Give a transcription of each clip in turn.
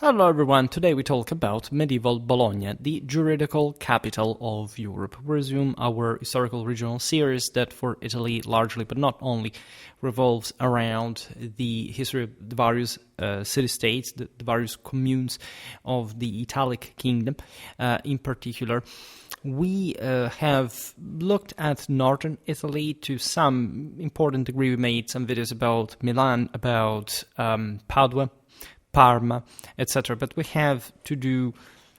Hello everyone, today we talk about medieval Bologna, the juridical capital of Europe. We resume our historical regional series that for Italy largely, but not only, revolves around the history of the various city-states, the various communes of the Italic kingdom in particular. We have looked at northern Italy to some important degree. We made some videos about Milan, about Padua, Parma, etc. But we have to do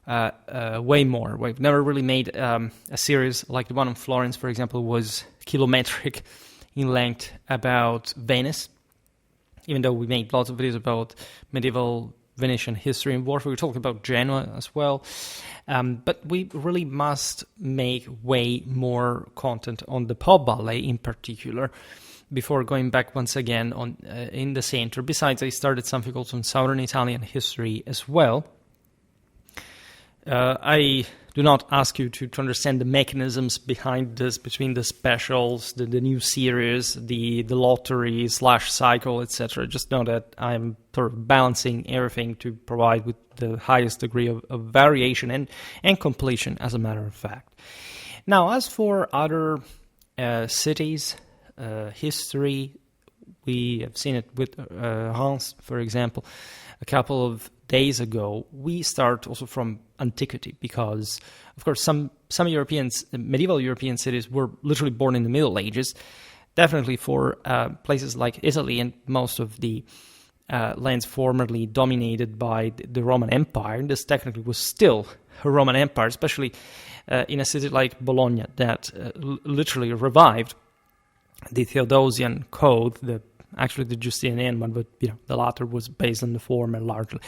way more. We've never really made a series like the one on Florence, for example, was kilometric in length about Venice. Even though we made lots of videos about medieval Venetian history and warfare, we talked about Genoa as well. But we really must make way more content on the Po Valley in particular, before going back once again on in the center. Besides, I started something also on Southern Italian history as well. I do not ask you to understand the mechanisms behind this, between the specials, the new series, the lottery / cycle, etc. Just know that I'm sort of balancing everything to provide with the highest degree of variation and completion, as a matter of fact. Now, as for other cities, history, we have seen it with Heinz, for example, a couple of days ago. We start also from antiquity because, of course, some medieval European cities were literally born in the Middle Ages. Definitely for places like Italy and most of the lands formerly dominated by the Roman Empire, this technically was still a Roman Empire, especially in a city like Bologna that literally revived the Theodosian code, actually the Justinian one, but the latter was based on the former largely,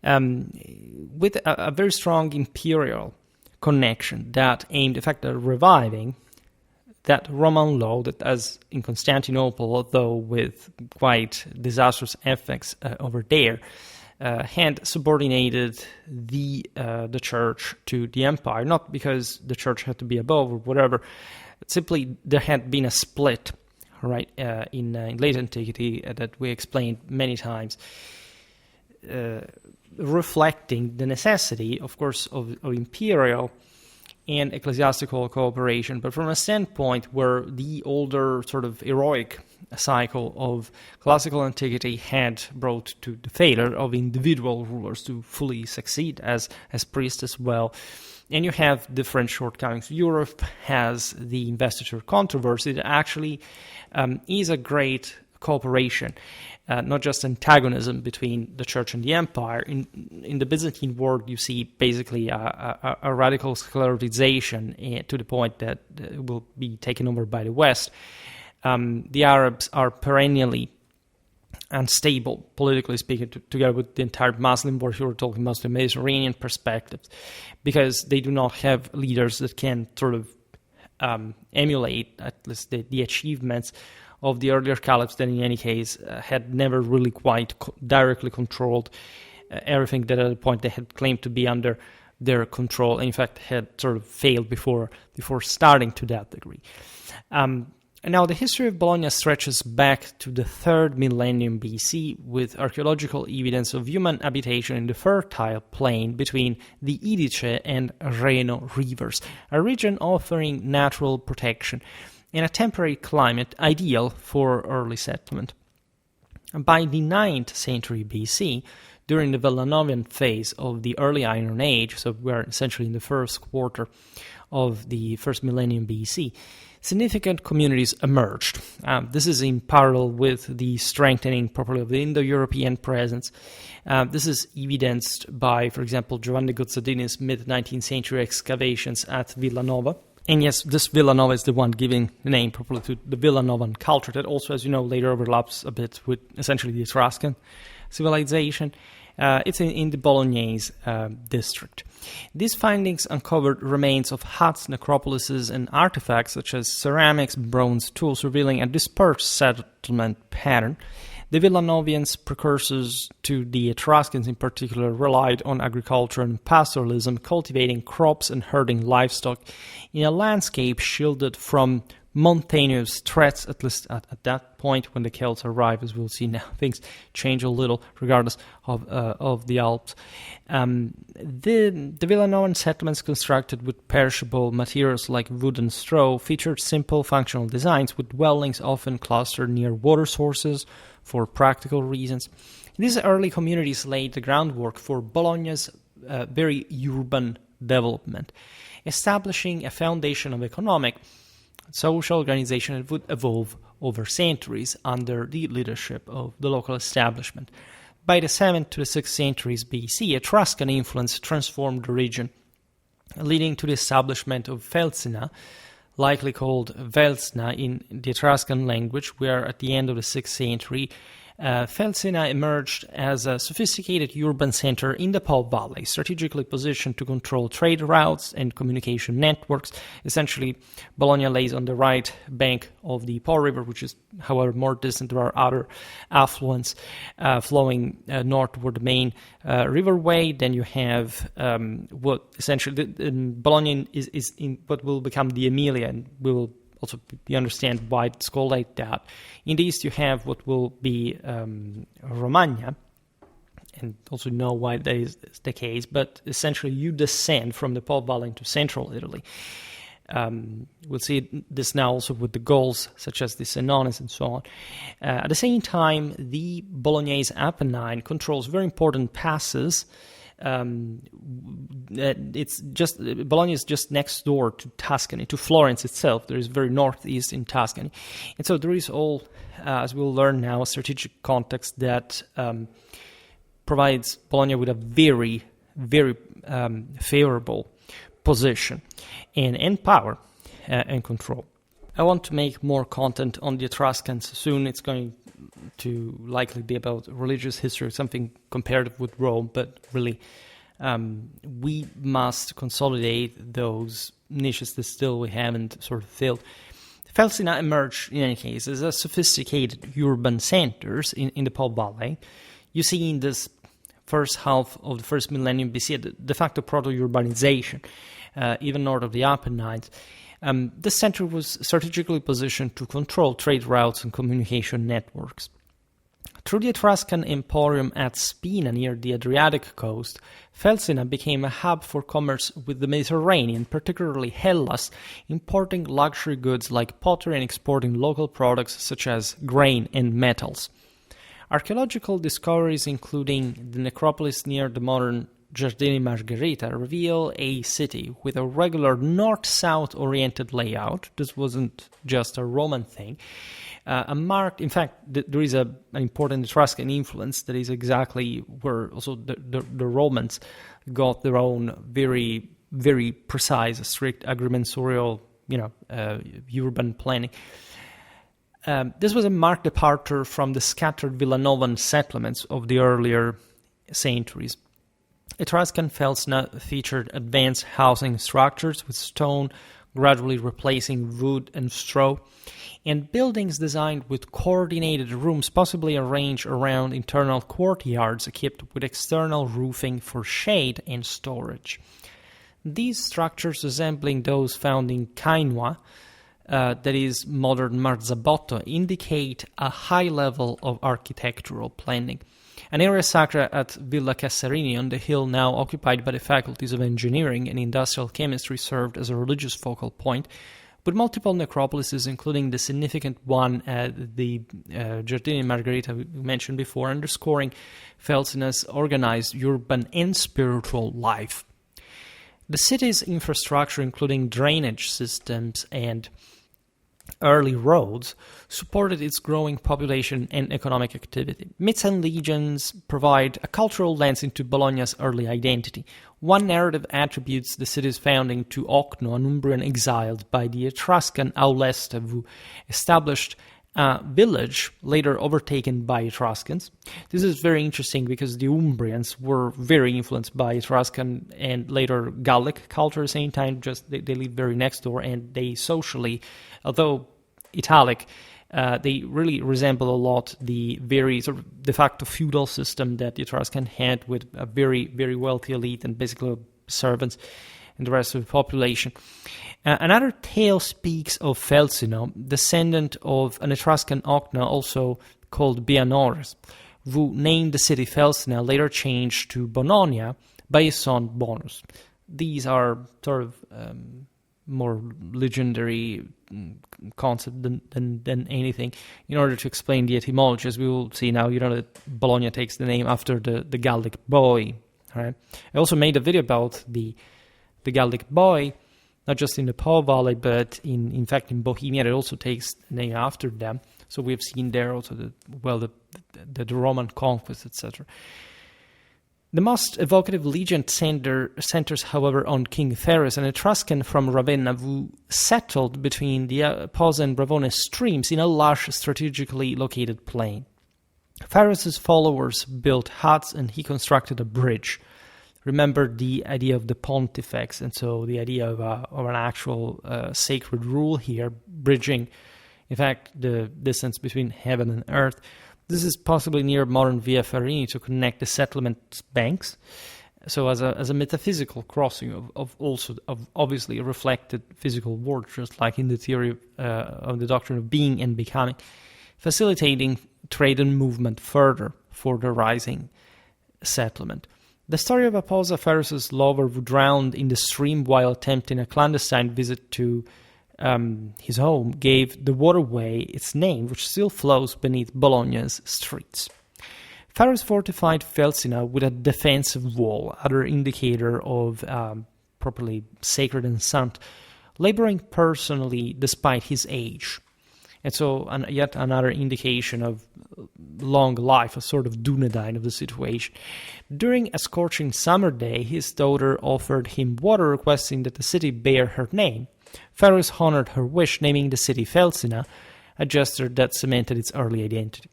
with a very strong imperial connection that aimed, in fact, at reviving that Roman law that, as in Constantinople, although with quite disastrous effects over there, had subordinated the church to the empire, not because the church had to be above or whatever. Simply, there had been a split, right, in late antiquity that we explained many times, reflecting the necessity, of course, of imperial and ecclesiastical cooperation, but from a standpoint where the older sort of heroic cycle of classical antiquity had brought to the failure of individual rulers to fully succeed as priests as well. And you have different shortcomings. Europe has the investiture controversy that actually is a great cooperation, not just antagonism between the church and the empire. In the Byzantine world, you see basically a radical sclerotization to the point that it will be taken over by the West. The Arabs are perennially unstable, politically speaking, together with the entire Muslim world. You're talking mostly Mediterranean perspectives, because they do not have leaders that can sort of emulate at least the achievements of the earlier caliphs that, in any case, had never really quite directly controlled everything that at a point they had claimed to be under their control, and in fact had sort of failed before starting to that degree. Now, the history of Bologna stretches back to the 3rd millennium BC, with archaeological evidence of human habitation in the fertile plain between the Idice and Reno rivers, a region offering natural protection and a temperate climate ideal for early settlement. By the 9th century BC, during the Villanovian phase of the early Iron Age, so we're essentially in the first quarter of the 1st millennium BC, significant communities emerged. This is in parallel with the strengthening properly of the Indo-European presence. This is evidenced by, for example, Giovanni Gozzadini's mid-19th century excavations at Villanova. And yes, this Villanova is the one giving the name properly to the Villanovan culture that also, as you know, later overlaps a bit with essentially the Etruscan civilization. It's in the Bolognese district. These findings uncovered remains of huts, necropolises, and artifacts such as ceramics, bronze tools, revealing a dispersed settlement pattern. The Villanovians, precursors to the Etruscans in particular, relied on agriculture and pastoralism, cultivating crops and herding livestock in a landscape shielded from mountainous threats, at least at that point when the Celts arrive. As we'll see now, things change a little regardless of the Alps. The Villanovan settlements, constructed with perishable materials like wood and straw, featured simple functional designs with dwellings often clustered near water sources for practical reasons. These early communities laid the groundwork for Bologna's very urban development, establishing a foundation of economic social organization that would evolve over centuries under the leadership of the local establishment. By the 7th to the 6th centuries BC, Etruscan influence transformed the region, leading to the establishment of Felsina, likely called Velsna in the Etruscan language, where at the end of the 6th century, Felsina emerged as a sophisticated urban center in the Po Valley, strategically positioned to control trade routes and communication networks. Essentially, Bologna lays on the right bank of the Po River, which is, however, more distant. There are other affluents flowing northward the main riverway. Then you have what essentially Bologna is in what will become the Emilia, and we will also you understand why it's called like that. In the east, you have what will be Romagna, and also know why that is the case, but essentially you descend from the Po Valley into central Italy. We'll see this now also with the Gauls, such as the Senones and so on. At the same time, the Bolognese Apennine controls very important passes. It's just Bologna is just next door to Tuscany, to Florence itself. There is very northeast in Tuscany, and so there is all, as we'll learn now, a strategic context that provides Bologna with a very, very favorable position and power and control. I want to make more content on the Etruscans soon. It's going to likely be about religious history, something comparative with Rome, but really we must consolidate those niches that still we haven't sort of filled. Felsina emerged, in any case, as a sophisticated urban centers in the Po Valley. You see in this first half of the first millennium BC, the de facto proto-urbanization, even north of the Apennines. This center was strategically positioned to control trade routes and communication networks. Through the Etruscan Emporium at Spina near the Adriatic coast, Felsina became a hub for commerce with the Mediterranean, particularly Hellas, importing luxury goods like pottery and exporting local products such as grain and metals. Archaeological discoveries, including the necropolis near the modern Giardini Margherita, reveal a city with a regular north-south oriented layout. This wasn't just a Roman thing. In fact, there is an important Etruscan influence that is exactly where also the Romans got their own very, very precise, strict agrimensorial, urban planning. This was a marked departure from the scattered Villanovan settlements of the earlier centuries. Etruscan Felsina featured advanced housing structures with stone gradually replacing wood and straw, and buildings designed with coordinated rooms possibly arranged around internal courtyards equipped with external roofing for shade and storage. These structures, resembling those found in Cainua, that is modern Marzabotto, indicate a high level of architectural planning. An area sacra at Villa Cassarini on the hill, now occupied by the faculties of engineering and industrial chemistry, served as a religious focal point, with multiple necropolises, including the significant one at the Giardini Margherita we mentioned before, underscoring Felsina's organized urban and spiritual life. The city's infrastructure, including drainage systems and early roads, supported its growing population and economic activity. Myths and legends provide a cultural lens into Bologna's early identity. One narrative attributes the city's founding to Ocno, an Umbrian exiled by the Etruscan Aulesta, who established a village later overtaken by Etruscans. This is very interesting because the Umbrians were very influenced by Etruscan and later Gallic culture at the same time. Just they live very next door, and they socially, although Italic, they really resemble a lot the very sort of de facto feudal system that the Etruscan had with a very, very wealthy elite and basically servants. and the rest of the population. Another tale speaks of Felsina, descendant of an Etruscan Ocna also called Bianores, who named the city Felsina, later changed to Bologna by his son Bonus. These are sort of more legendary concept than anything, in order to explain the etymology. As we will see now, that Bologna takes the name after the Gallic boy. Right? I also made a video about the Gallic boy, not just in the Po Valley, but in fact in Bohemia. It also takes the name after them. So we have seen there also the Roman conquest, etc. The most evocative legend centers, however, on King Ferrus, an Etruscan from Ravenna who settled between the Posa and Bravone streams in a large strategically located plain. Ferrus's followers built huts and he constructed a bridge. Remember the idea of the pontifex, and so the idea of an actual sacred rule here, bridging, in fact, the distance between heaven and earth. This is possibly near modern Via Farini to connect the settlement's banks. So as a metaphysical crossing of obviously a reflected physical world, just like in the theory of the doctrine of being and becoming, facilitating trade and movement further for the rising settlement. The story of Aposa, Ferrus's lover, who drowned in the stream while attempting a clandestine visit to his home, gave the waterway its name, which still flows beneath Bologna's streets. Ferrus fortified Felsina with a defensive wall, other indicator of properly sacred and sound, laboring personally despite his age. And so yet another indication of long life, a sort of Dunedain of the situation. During a scorching summer day, his daughter offered him water, requesting that the city bear her name. Ferrus honored her wish, naming the city Felsina, a gesture that cemented its early identity.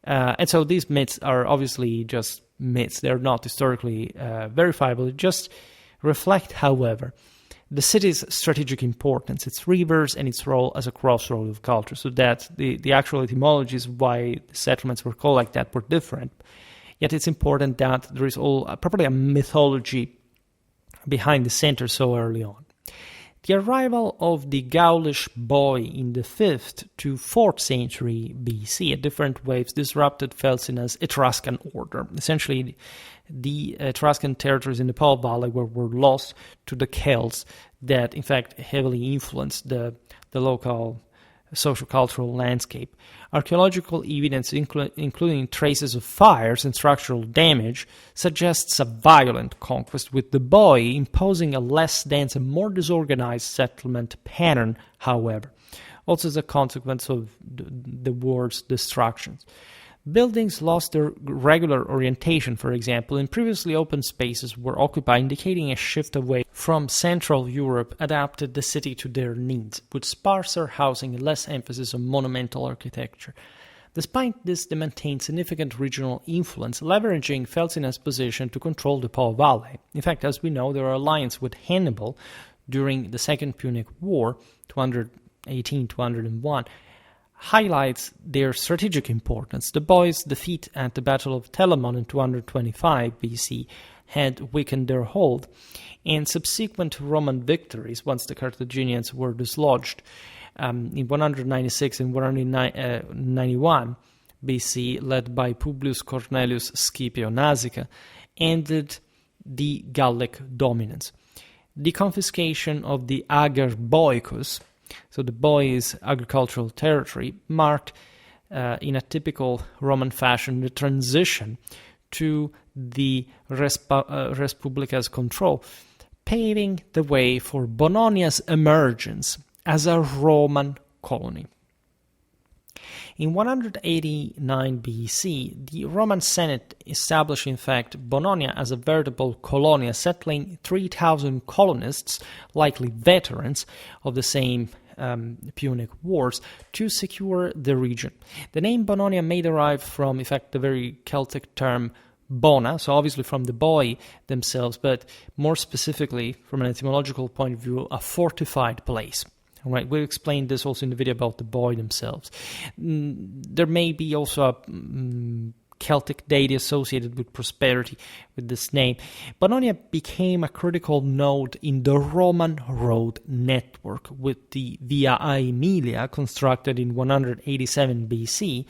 And so these myths are obviously just myths. They're not historically verifiable. They just reflect, however, the city's strategic importance, its rivers, and its role as a crossroad of culture. So that the actual etymologies why the settlements were called like that were different. Yet it's important that there is probably a mythology behind the center so early on. The arrival of the Gaulish boy in the 5th to 4th century BC at different waves disrupted Felsina's Etruscan order. Essentially, the Etruscan territories in the Po Valley were lost to the Celts that, in fact, heavily influenced the local socio-cultural landscape. Archaeological evidence, including traces of fires and structural damage, suggests a violent conquest, with the boy imposing a less dense and more disorganized settlement pattern, however, also as a consequence of the war's destructions. Buildings lost their regular orientation, for example, and previously open spaces were occupied, indicating a shift away from Central Europe adapted the city to their needs, with sparser housing and less emphasis on monumental architecture. Despite this, they maintained significant regional influence, leveraging Felsina's position to control the Po Valley. In fact, as we know, their alliance with Hannibal during the Second Punic War, 218-201, highlights their strategic importance. The boys' defeat at the Battle of Telamon in 225 BC had weakened their hold, and subsequent Roman victories, once the Carthaginians were dislodged in 196 and 191 BC, led by Publius Cornelius Scipio Nasica, ended the Gallic dominance. The confiscation of the Ager Boicus, so the boy's agricultural territory, marked in a typical Roman fashion the transition to the Res Publica's control, paving the way for Bologna's emergence as a Roman colony. In 189 BC, the Roman Senate established, in fact, Bologna as a veritable colonia, settling 3,000 colonists, likely veterans of the same Punic Wars, to secure the region. The name Bologna may derive from, in fact, the very Celtic term bona, so obviously from the boy themselves, but more specifically, from an etymological point of view, a fortified place. Right, we explained this also in the video about the boy themselves. There may be also a Celtic deity associated with prosperity with this name, Bologna became a critical node in the Roman road network, with the Via Aemilia constructed in 187 BC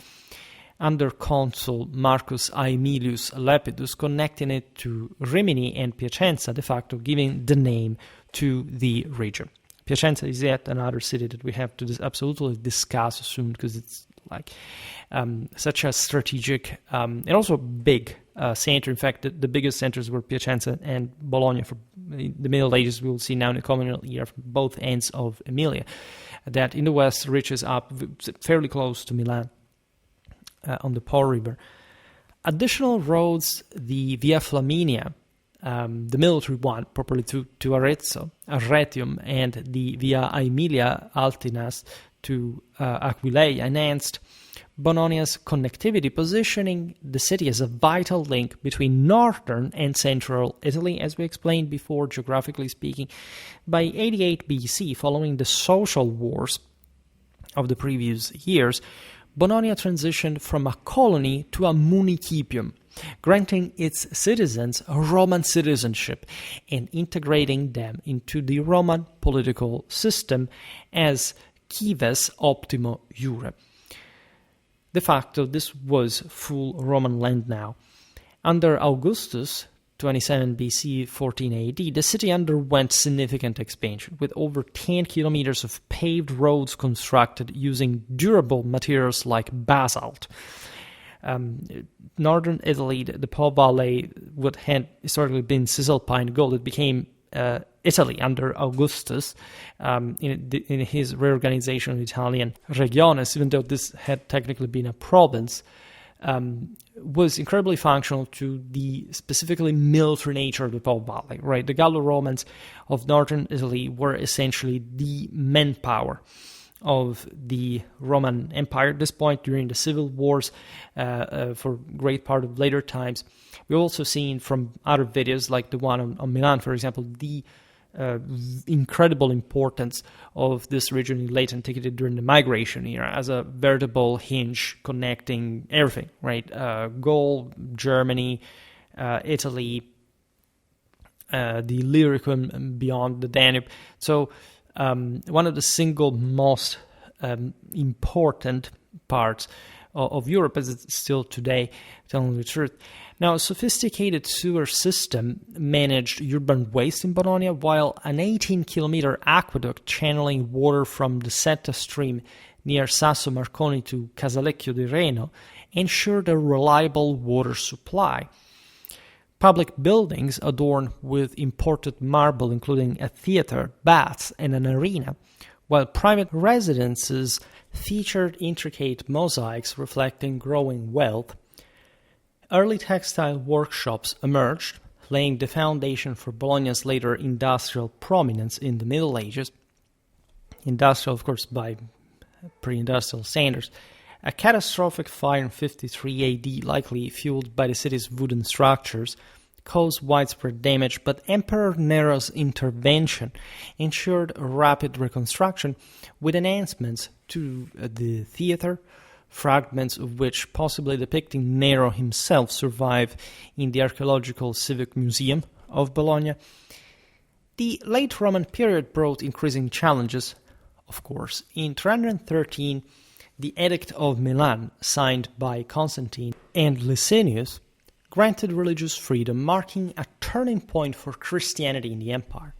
under consul Marcus Aemilius Lepidus, connecting it to Rimini and Piacenza, de facto giving the name to the region. Piacenza is yet another city that we have to absolutely discuss soon, because it's like such a strategic and also big center. In fact, the biggest centers were Piacenza and Bologna for the Middle Ages. We will see now in the communal era from both ends of Emilia, that in the west reaches up fairly close to Milan on the Po River. Additional roads, the Via Flaminia, the military one, properly to Arezzo, Arretium, and the Via Aemilia Altinas to Aquileia, enhanced Bologna's connectivity, positioning the city as a vital link between northern and central Italy, as we explained before, geographically speaking. By 88 BC, following the social wars of the previous years, Bologna transitioned from a colony to a municipium, granting its citizens a Roman citizenship and integrating them into the Roman political system as cives optimo iure. De facto, this was full Roman land now. Under Augustus, 27 BC, 14 AD, the city underwent significant expansion, with over 10 kilometers of paved roads constructed using durable materials like basalt. Northern Italy, the Po Valley, what had historically been Cisalpine Gaul, it became Italy under Augustus in his reorganization of Italian regiones, even though this had technically been a province, was incredibly functional to the specifically military nature of the Po Valley, right? The Gallo-Romans of northern Italy were essentially the manpower of the Roman Empire at this point during the civil wars for a great part of later times. We've also seen from other videos, like the one on Milan, for example, the incredible importance of this region in late antiquity during the migration era as a veritable hinge connecting everything, right? Gaul, Germany, Italy, the Illyricum and beyond the Danube. So one of the single most important parts of Europe, as it's still today, telling the truth. Now, a sophisticated sewer system managed urban waste in Bologna, while an 18-kilometer aqueduct channeling water from the Setta stream near Sasso Marconi to Casalecchio di Reno ensured a reliable water supply. Public buildings adorned with imported marble, including a theater, baths, and an arena, while private residences featured intricate mosaics reflecting growing wealth. Early textile workshops emerged, laying the foundation for Bologna's later industrial prominence in the Middle Ages. Industrial, of course, by pre-industrial standards. A catastrophic fire in 53 AD, likely fueled by the city's wooden structures, caused widespread damage, but Emperor Nero's intervention ensured rapid reconstruction with enhancements to the theater, fragments of which possibly depicting Nero himself survive in the Archaeological Civic Museum of Bologna. The late Roman period brought increasing challenges, of course. In 313, the Edict of Milan, signed by Constantine and Licinius, granted religious freedom, marking a turning point for Christianity in the empire.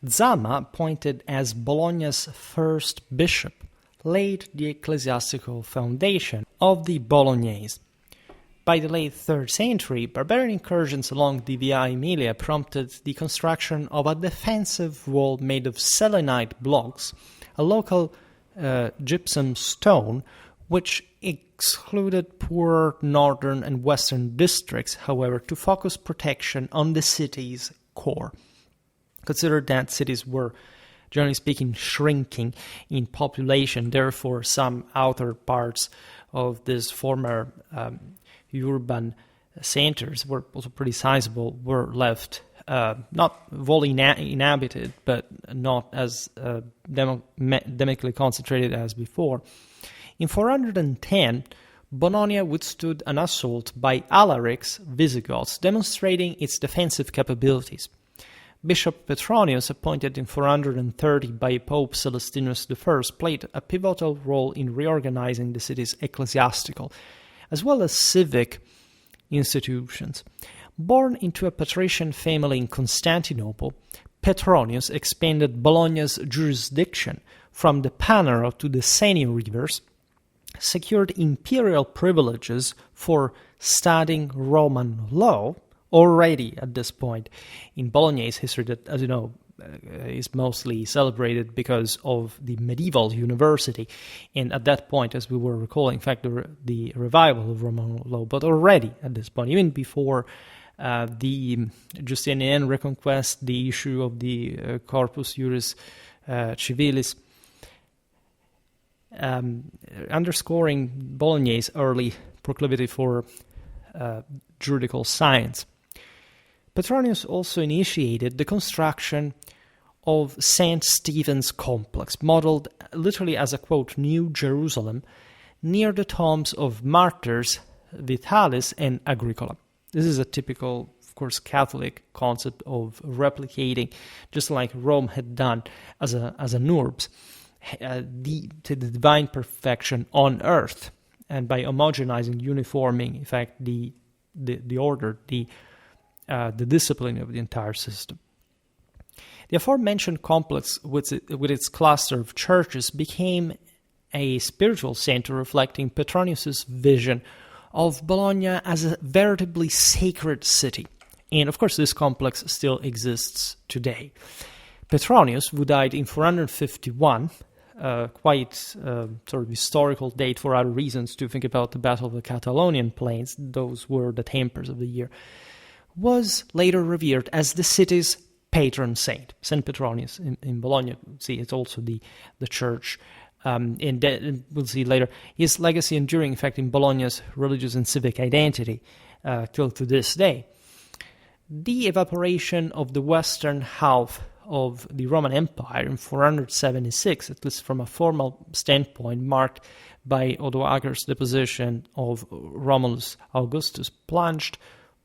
Zama, appointed as Bologna's first bishop, laid the ecclesiastical foundation of the Bolognese. By the late 3rd century, barbarian incursions along the Via Aemilia prompted the construction of a defensive wall made of selenite blocks, a local gypsum stone, which excluded poorer northern and western districts, however, to focus protection on the city's core. Consider that cities were, generally speaking, shrinking in population. Therefore, some outer parts of these former urban centers were also pretty sizable, were left not wholly inhabited, but not as demically concentrated as before. In 410, Bologna withstood an assault by Alaric's Visigoths, demonstrating its defensive capabilities. Bishop Petronius, appointed in 430 by Pope Celestinus I, played a pivotal role in reorganizing the city's ecclesiastical, as well as civic institutions. Born into a patrician family in Constantinople, Petronius expanded Bologna's jurisdiction from the Panaro to the Senio rivers, secured imperial privileges for studying Roman law, already at this point in Bologna's history that, as you know, is mostly celebrated because of the medieval university. And at that point, as we were recalling, in fact, the revival of Roman law, but already at this point, even before the Justinian reconquest, the issue of the Corpus Juris Civilis, underscoring Bologna's early proclivity for juridical science. Petronius also initiated the construction of St. Stephen's complex, modeled literally as a, quote, New Jerusalem, near the tombs of martyrs Vitalis and Agricola. This is a typical, of course, Catholic concept of replicating, just like Rome had done as an urbs, the divine perfection on earth, and by homogenizing, uniforming, in fact, the order, the discipline of the entire system. The aforementioned complex, with its cluster of churches, became a spiritual center reflecting Petronius's vision of Bologna as a veritably sacred city. And of course, this complex still exists today. Petronius, who died in 451, quite sort of historical date for other reasons to think about the Battle of the Catalonian Plains, those were the tempers of the year, was later revered as the city's patron saint, Saint Petronius in Bologna. See, it's also the church, and we'll see later. His legacy enduring, in fact, in Bologna's religious and civic identity till to this day. The evaporation of the western half of the Roman Empire in 476, at least from a formal standpoint, marked by Odoacer's deposition of Romulus Augustus, plunged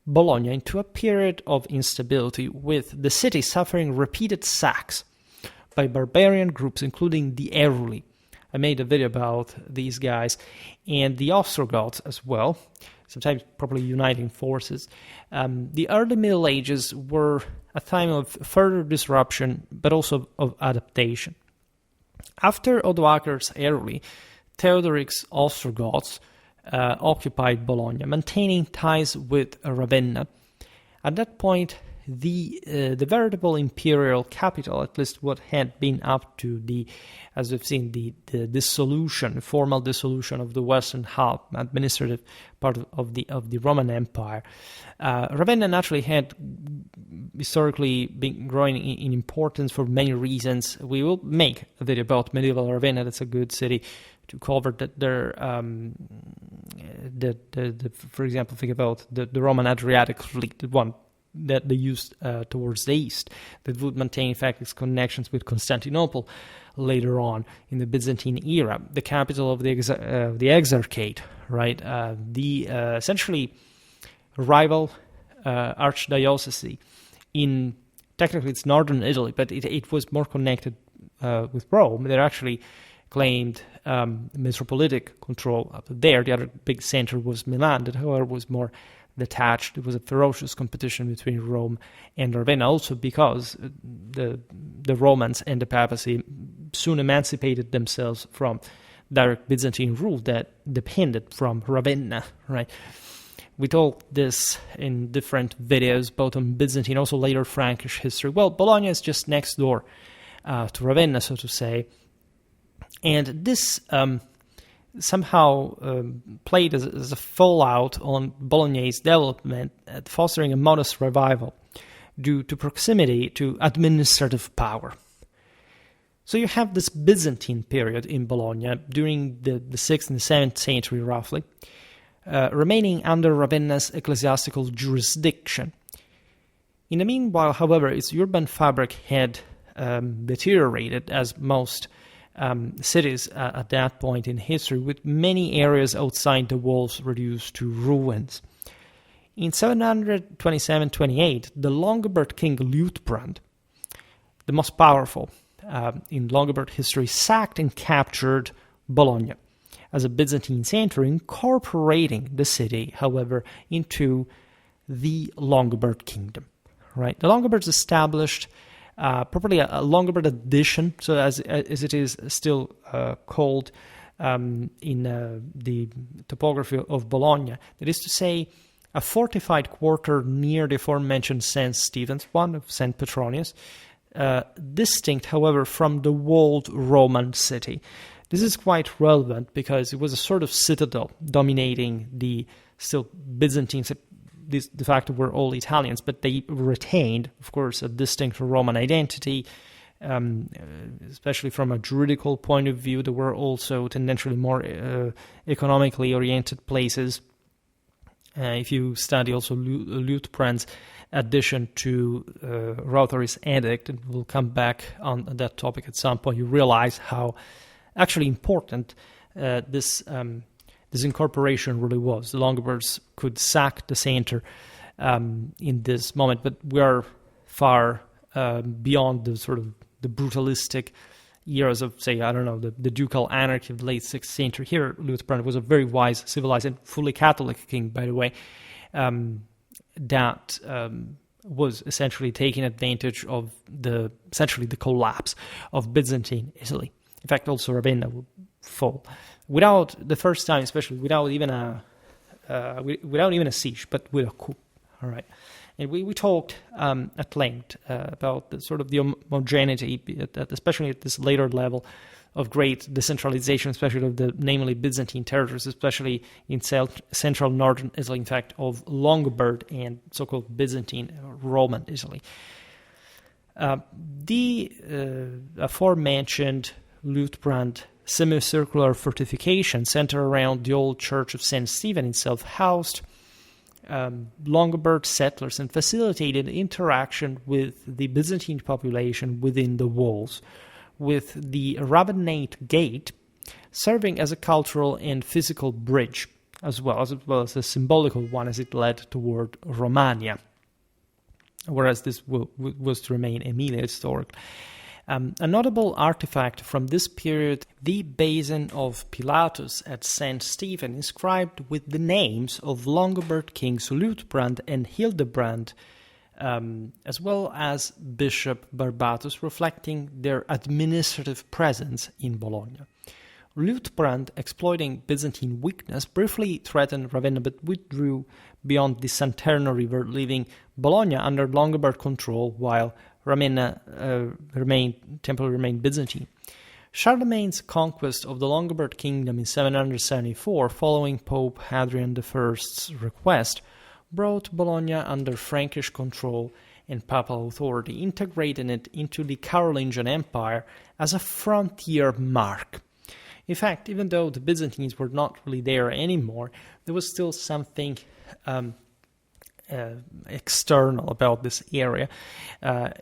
Bologna into a period of instability, with the city suffering repeated sacks by barbarian groups, including the Eruli. I made a video about these guys, and the Ostrogoths as well, sometimes probably uniting forces. The early Middle Ages were a time of further disruption, but also of adaptation. After Odoacer's Eruli, Theodoric's Ostrogoths occupied Bologna, maintaining ties with Ravenna. At that point, the veritable imperial capital, at least what had been up to the, as we've seen, the dissolution, formal dissolution of the western half, administrative part of the Roman Empire. Ravenna naturally had historically been growing in importance for many reasons. We will make a video about medieval Ravenna. That's a good city to cover that. For example, think about the Roman Adriatic fleet, the one that they used towards the east, that would maintain, in fact, its connections with Constantinople later on in the Byzantine era, the capital of the Exarchate, right? The essentially rival archdiocese in, technically it's northern Italy, but it was more connected with Rome. They actually claimed metropolitic control up there. The other big center was Milan, that however was more detached. It was a ferocious competition between Rome and Ravenna, also because the Romans and the papacy soon emancipated themselves from direct Byzantine rule that depended from Ravenna, right? We told this in different videos, both on Byzantine, also later Frankish history. Well, Bologna is just next door to Ravenna, so to say. And this somehow played as a fallout on Bologna's development, fostering a modest revival due to proximity to administrative power. So you have this Byzantine period in Bologna during the 6th and the 7th century, roughly, remaining under Ravenna's ecclesiastical jurisdiction. In the meanwhile, however, its urban fabric had deteriorated, as most cities at that point in history, with many areas outside the walls reduced to ruins. In 727-28, the Longobard king Liutprand, the most powerful in Longobard history, sacked and captured Bologna as a Byzantine center, incorporating the city, however, into the Longobard kingdom. Right, the Longobards established properly a Longobard addition, so as it is still called in the topography of Bologna. That is to say, a fortified quarter near the aforementioned St. Stephen's one of St. Petronius, distinct, however, from the walled Roman city. This is quite relevant because it was a sort of citadel dominating the still Byzantine. These de facto were all Italians, but they retained, of course, a distinct Roman identity, especially from a juridical point of view. There were also tendentially more economically oriented places. If you study also Liutprand's addition to Rothari's edict, and we'll come back on that topic at some point, you realize how actually important this incorporation really was. The Longobards could sack the center in this moment, but we are far beyond the sort of the brutalistic years of, say, I don't know, the ducal anarchy of the late 6th century. Here, Liutprand was a very wise, civilized, and fully Catholic king, by the way, that was essentially taking advantage of essentially the collapse of Byzantine Italy. In fact, also Ravenna would fall without the first time, especially without even a siege, but with a coup. All right, and we talked at length about the sort of the homogeneity, especially at this later level of great decentralization, especially of the namely Byzantine territories, especially in central northern Italy. In fact, of Longobard and so-called Byzantine Roman Italy. The aforementioned Liutprand semicircular fortification centered around the old church of St. Stephen itself housed Longobard settlers and facilitated interaction with the Byzantine population within the walls, with the Rabbinate Gate serving as a cultural and physical bridge, as well as a symbolical one as it led toward Romagna, whereas this was to remain Emilia historically. A notable artifact from this period, the basin of Pilatus at St. Stephen, inscribed with the names of Longobard kings Liutprand and Hildebrand, as well as Bishop Barbatus, reflecting their administrative presence in Bologna. Liutprand, exploiting Byzantine weakness, briefly threatened Ravenna but withdrew beyond the Santerno River, leaving Bologna under Longobard control, while Ravenna temporarily remained Byzantine. Charlemagne's conquest of the Longobard kingdom in 774, following Pope Hadrian I's request, brought Bologna under Frankish control and papal authority, integrating it into the Carolingian Empire as a frontier mark. In fact, even though the Byzantines were not really there anymore, there was still something external about this area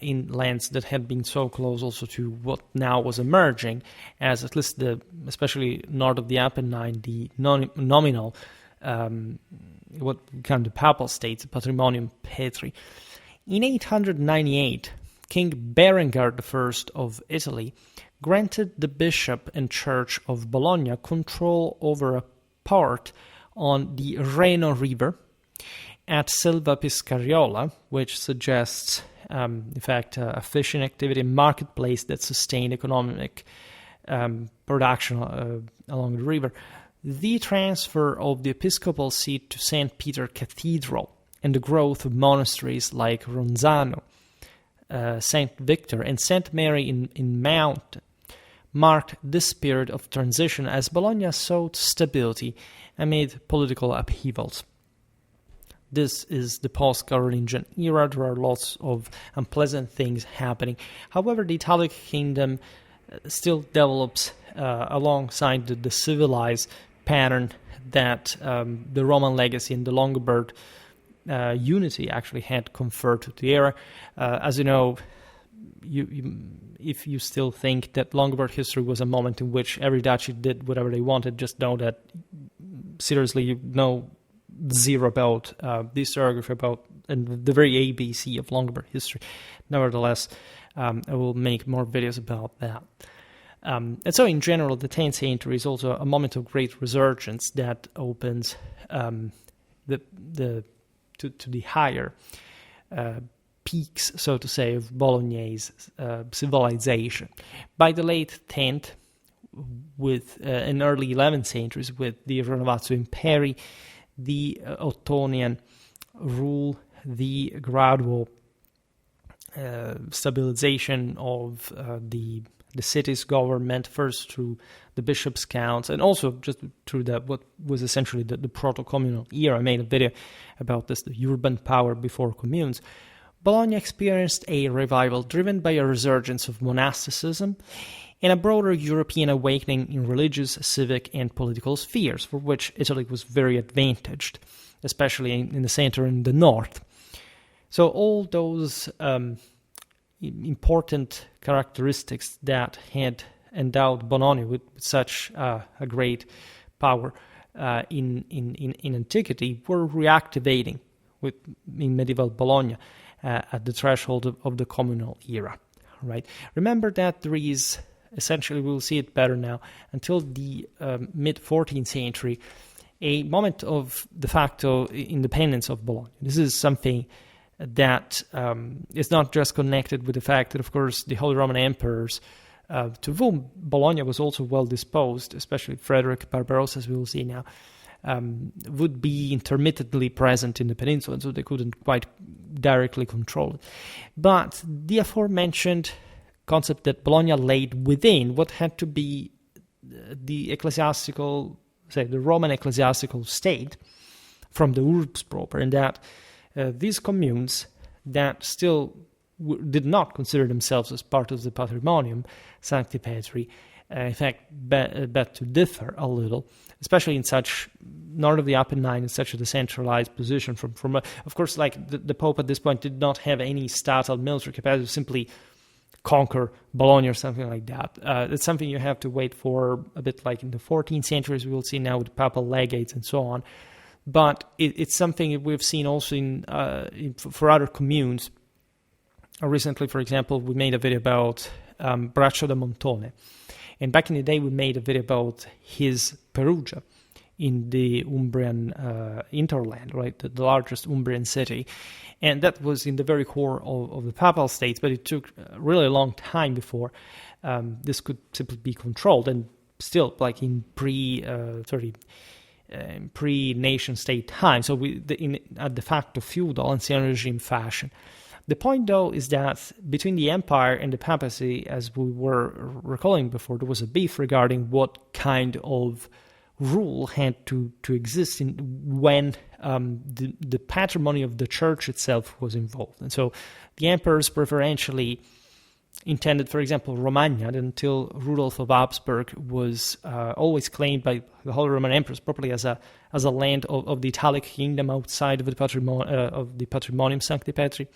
in lands that had been so close also to what now was emerging as at least especially north of the Apennine, the nominal what became the papal states, Patrimonium Petri. In 898, King Berengar I of Italy granted the bishop and church of Bologna control over a port on the Reno River at Silva Piscariola, which suggests, in fact, a fishing activity and marketplace that sustained economic production along the river. The transfer of the episcopal seat to St. Peter Cathedral and the growth of monasteries like Ronzano, St. Victor, and St. Mary in Mountain marked this period of transition as Bologna sought stability amid political upheavals. This is the post-Carolingian era. There are lots of unpleasant things happening. However, the Italic kingdom still develops alongside the civilized pattern that the Roman legacy and the Longobard unity actually had conferred to the era. As you know, if you still think that Longobarд history was a moment in which every duchy did whatever they wanted, just know that seriously you know zero about the historiography about and the very ABC of Longobard history. Nevertheless, I will make more videos about that. And so in general, the 10th century is also a moment of great resurgence that opens to the higher peaks, so to say, of Bolognese civilization. By the late 10th, with in early 11th centuries, with the Renovatio Imperi, the Ottonian rule, the gradual stabilization of the city's government, first through the bishops' counts, and also just through what was essentially the proto-communal era. I made a video about this, the urban power before communes. Bologna experienced a revival driven by a resurgence of monasticism and a broader European awakening in religious, civic, and political spheres, for which Italy was very advantaged, especially in the center and the north. So all those important characteristics that had endowed Bologna with such a great power in antiquity were reactivating in medieval Bologna at the threshold of the communal era. Right? Remember that there is, essentially we'll see it better now, until the mid-14th century, a moment of de facto independence of Bologna. This is something that is not just connected with the fact that, of course, the Holy Roman Emperors, to whom Bologna was also well disposed, especially Frederick Barbarossa, as we will see now, would be intermittently present in the peninsula, and so they couldn't quite directly control it. But the aforementioned concept that Bologna laid within what had to be the ecclesiastical, say, the Roman ecclesiastical state from the urbs proper, and that these communes that still did not consider themselves as part of the Patrimonium Sancti Petri, in fact, bet to differ a little, especially in such north of the Apennine, in such a decentralized position. From of course, like the Pope at this point did not have any statile military capacity to simply conquer Bologna or something like that. It's something you have to wait for a bit, like in the 14th century, as we will see now with papal legates and so on. But it's something we've seen also for other communes. Recently, for example, we made a video about Braccio da Montone. And back in the day, we made a video about his Perugia in the Umbrian hinterland, right, the largest Umbrian city. And that was in the very core of the Papal States, but it took a really long time before this could simply be controlled. And still, like in pre-nation-state time, so at de facto feudal ancien regime fashion. The point, though, is that between the empire and the papacy, as we were recalling before, there was a beef regarding what kind of rule had to exist when the patrimony of the church itself was involved. And so the emperors preferentially intended, for example, Romagna, until Rudolf of Habsburg was always claimed by the Holy Roman Emperors properly as a land of the Italic kingdom outside of the Patrimonium Sancti Petri.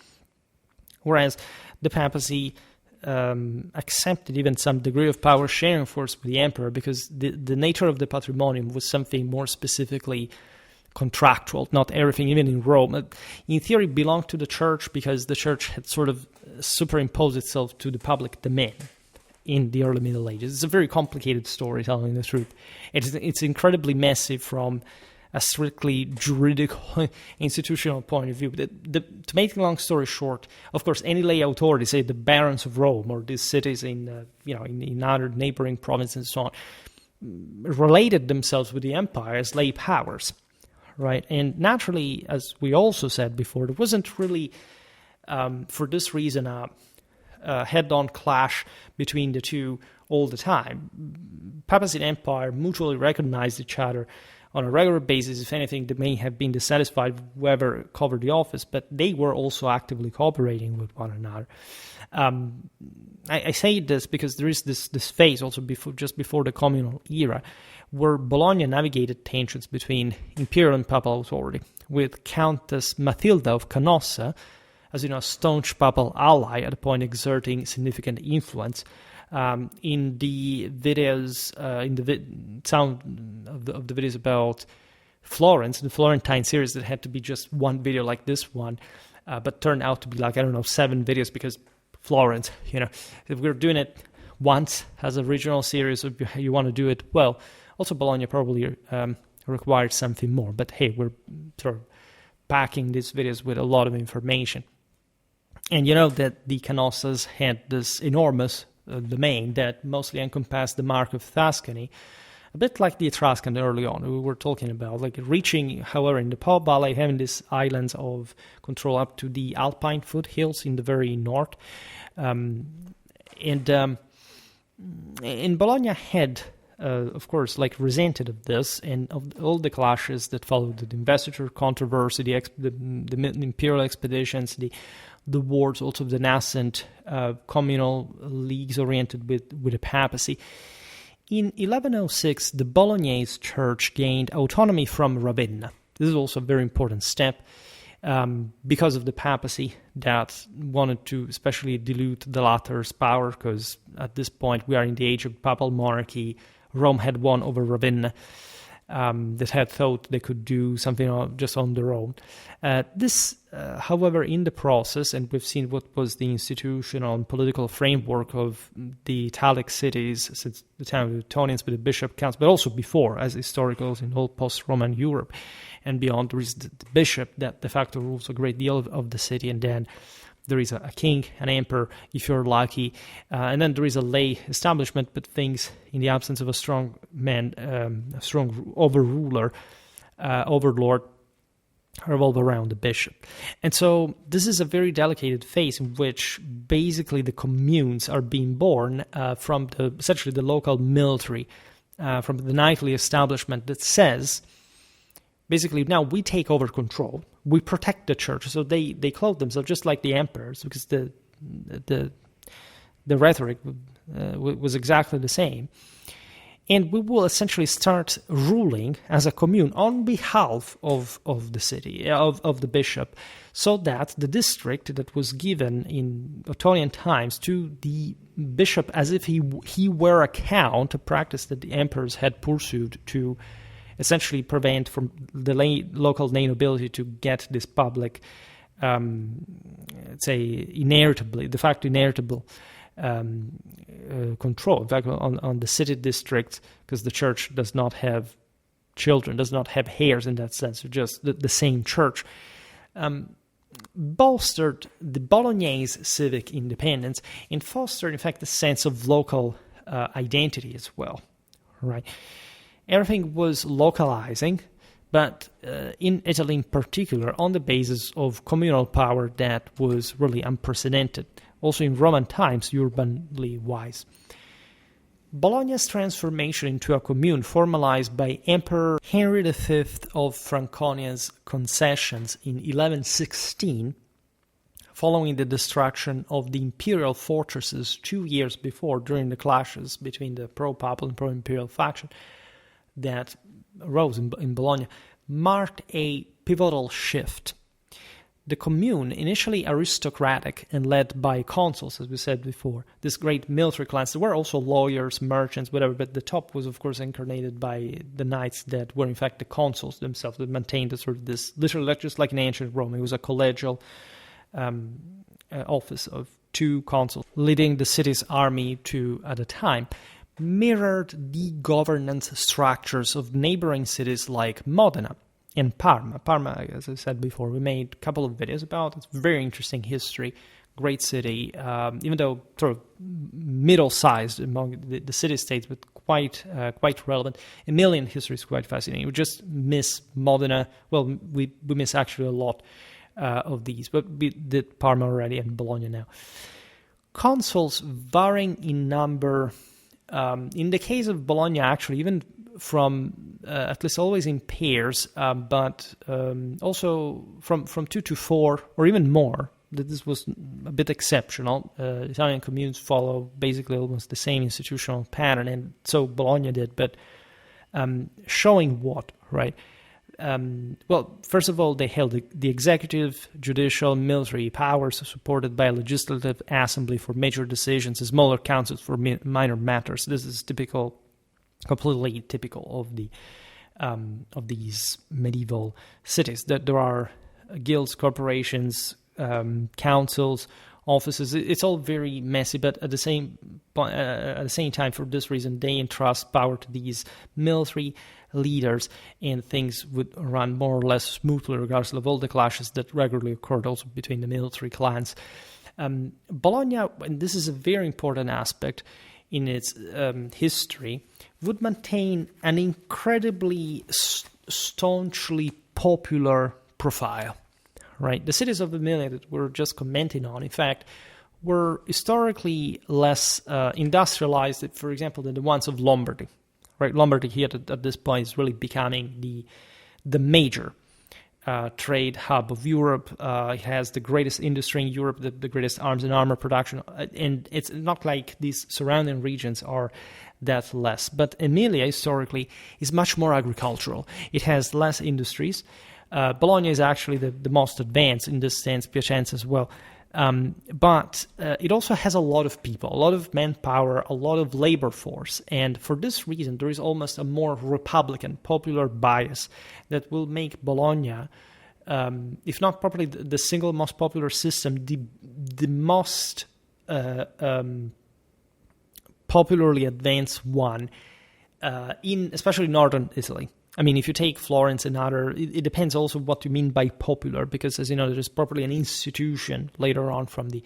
Whereas the papacy accepted even some degree of power sharing, of course, with the emperor, because the nature of the patrimonium was something more specifically contractual. Not everything, even in Rome, in theory, belonged to the church because the church had sort of superimposed itself to the public domain in the early Middle Ages. It's a very complicated story, telling the truth. It's incredibly messy from a strictly juridical, institutional point of view. To make a long story short, of course, any lay authority, say the barons of Rome or these cities in other neighboring provinces and so on, related themselves with the empire as lay powers, right? And naturally, as we also said before, there wasn't really, for this reason, a head-on clash between the two all the time. Papacy and empire mutually recognized each other on a regular basis. If anything, they may have been dissatisfied with whoever covered the office, but they were also actively cooperating with one another. I say this because there is this phase also just before the communal era where Bologna navigated tensions between imperial and papal authority, with Countess Matilda of Canossa as you know, a staunch papal ally, at a point exerting significant influence. In the videos, sound of the videos about Florence, the Florentine series, that had to be just one video like this one, but turned out to be like, 7 videos, because Florence, if we're doing it once as a regional series, if you want to do it well. Also, Bologna probably required something more, but hey, we're sort of packing these videos with a lot of information. And you know that the Canossas had this enormous domain that mostly encompassed the Mark of Tuscany, a bit like the Etruscan early on we were talking about, like reaching, however, in the Po Valley, having these islands of control up to the Alpine foothills in the very north. And Bologna had, of course, like resented of this and of all the clashes that followed, the investiture controversy, the imperial expeditions, the wars, also the nascent communal leagues oriented with the papacy. In 1106, the Bolognese church gained autonomy from Ravenna. This is also a very important step because of the papacy that wanted to especially dilute the latter's power, because at this point we are in the age of papal monarchy. Rome had won over Ravenna, that had thought they could do something just on their own. This, however, in the process, and we've seen what was the institutional and political framework of the Italic cities since the time of the Teutonians with the bishop counts, but also before, as historicals in all post-Roman Europe and beyond, there is the bishop that de facto rules a great deal of the city, and then there is a king, an emperor, if you're lucky, and then there is a lay establishment, but things, in the absence of a strong man, a strong overruler, overlord, revolve around the bishop. And so this is a very delicate phase in which basically the communes are being born from essentially the local military, from the knightly establishment that says, basically, now we take over control. We protect the church, so they clothe themselves just like the emperors, because the rhetoric was exactly the same. And we will essentially start ruling as a commune on behalf of the city, of the bishop, so that the district that was given in Ottonian times to the bishop as if he were a count, a practice that the emperors had pursued to essentially prevent from the local nobility to get this public, say, de facto inheritable control. In fact, on the city district, because the church does not have children, does not have heirs in that sense, just the same church, bolstered the Bolognese civic independence and fostered, in fact, a sense of local identity as well, right? Everything was localizing, but in Italy in particular, on the basis of communal power that was really unprecedented, also in Roman times, urbanly wise. Bologna's transformation into a commune, formalized by Emperor Henry V of Franconia's concessions in 1116, following the destruction of the imperial fortresses 2 years before during the clashes between the pro-papal and pro-imperial faction that arose in Bologna, marked a pivotal shift. The commune, initially aristocratic and led by consuls, as we said before, this great military class, there were also lawyers, merchants, whatever, but the top was, of course, incarnated by the knights that were, in fact, the consuls themselves, that maintained this, literally just like in ancient Rome. It was a collegial office of 2 consuls, leading the city's army at a time, mirrored the governance structures of neighboring cities like Modena and Parma. Parma, as I said before, we made a couple of videos about. It's very interesting history, great city, even though sort of middle-sized among the city-states, but quite relevant. Emilian history is quite fascinating. We just miss Modena. Well, we miss actually a lot of these, but we did Parma already and Bologna now. Consuls varying in number. In the case of Bologna, actually, even from at least always in pairs, but also from 2 to 4 or even more. This was a bit exceptional. Italian communes follow basically almost the same institutional pattern, and so Bologna did. But showing what, right? Well, first of all, they held the executive, judicial, military powers supported by a legislative assembly for major decisions, and smaller councils for minor matters. This is completely typical of these medieval cities. That there are guilds, corporations, councils, offices. It's all very messy, but at the same time, for this reason, they entrust power to these military leaders, and things would run more or less smoothly, regardless of all the clashes that regularly occurred also between the military clans. Bologna, and this is a very important aspect in its history, would maintain an incredibly staunchly popular profile. Right, the cities of Emilia that we're just commenting on, in fact, were historically less industrialized, for example, than the ones of Lombardy. Right, Lombardy here at this point is really becoming the major trade hub of Europe. It has the greatest industry in Europe, the greatest arms and armor production, and it's not like these surrounding regions are that less. But Emilia historically is much more agricultural. It has less industries. Bologna is actually the most advanced in this sense, Piacenza as well. But it also has a lot of people, a lot of manpower, a lot of labor force. And for this reason, there is almost a more republican, popular bias that will make Bologna, if not probably the single most popular system, the most popularly advanced one in especially northern Italy. I mean, if you take Florence and other, it depends also what you mean by popular, because as you know, there is probably an institution later on from the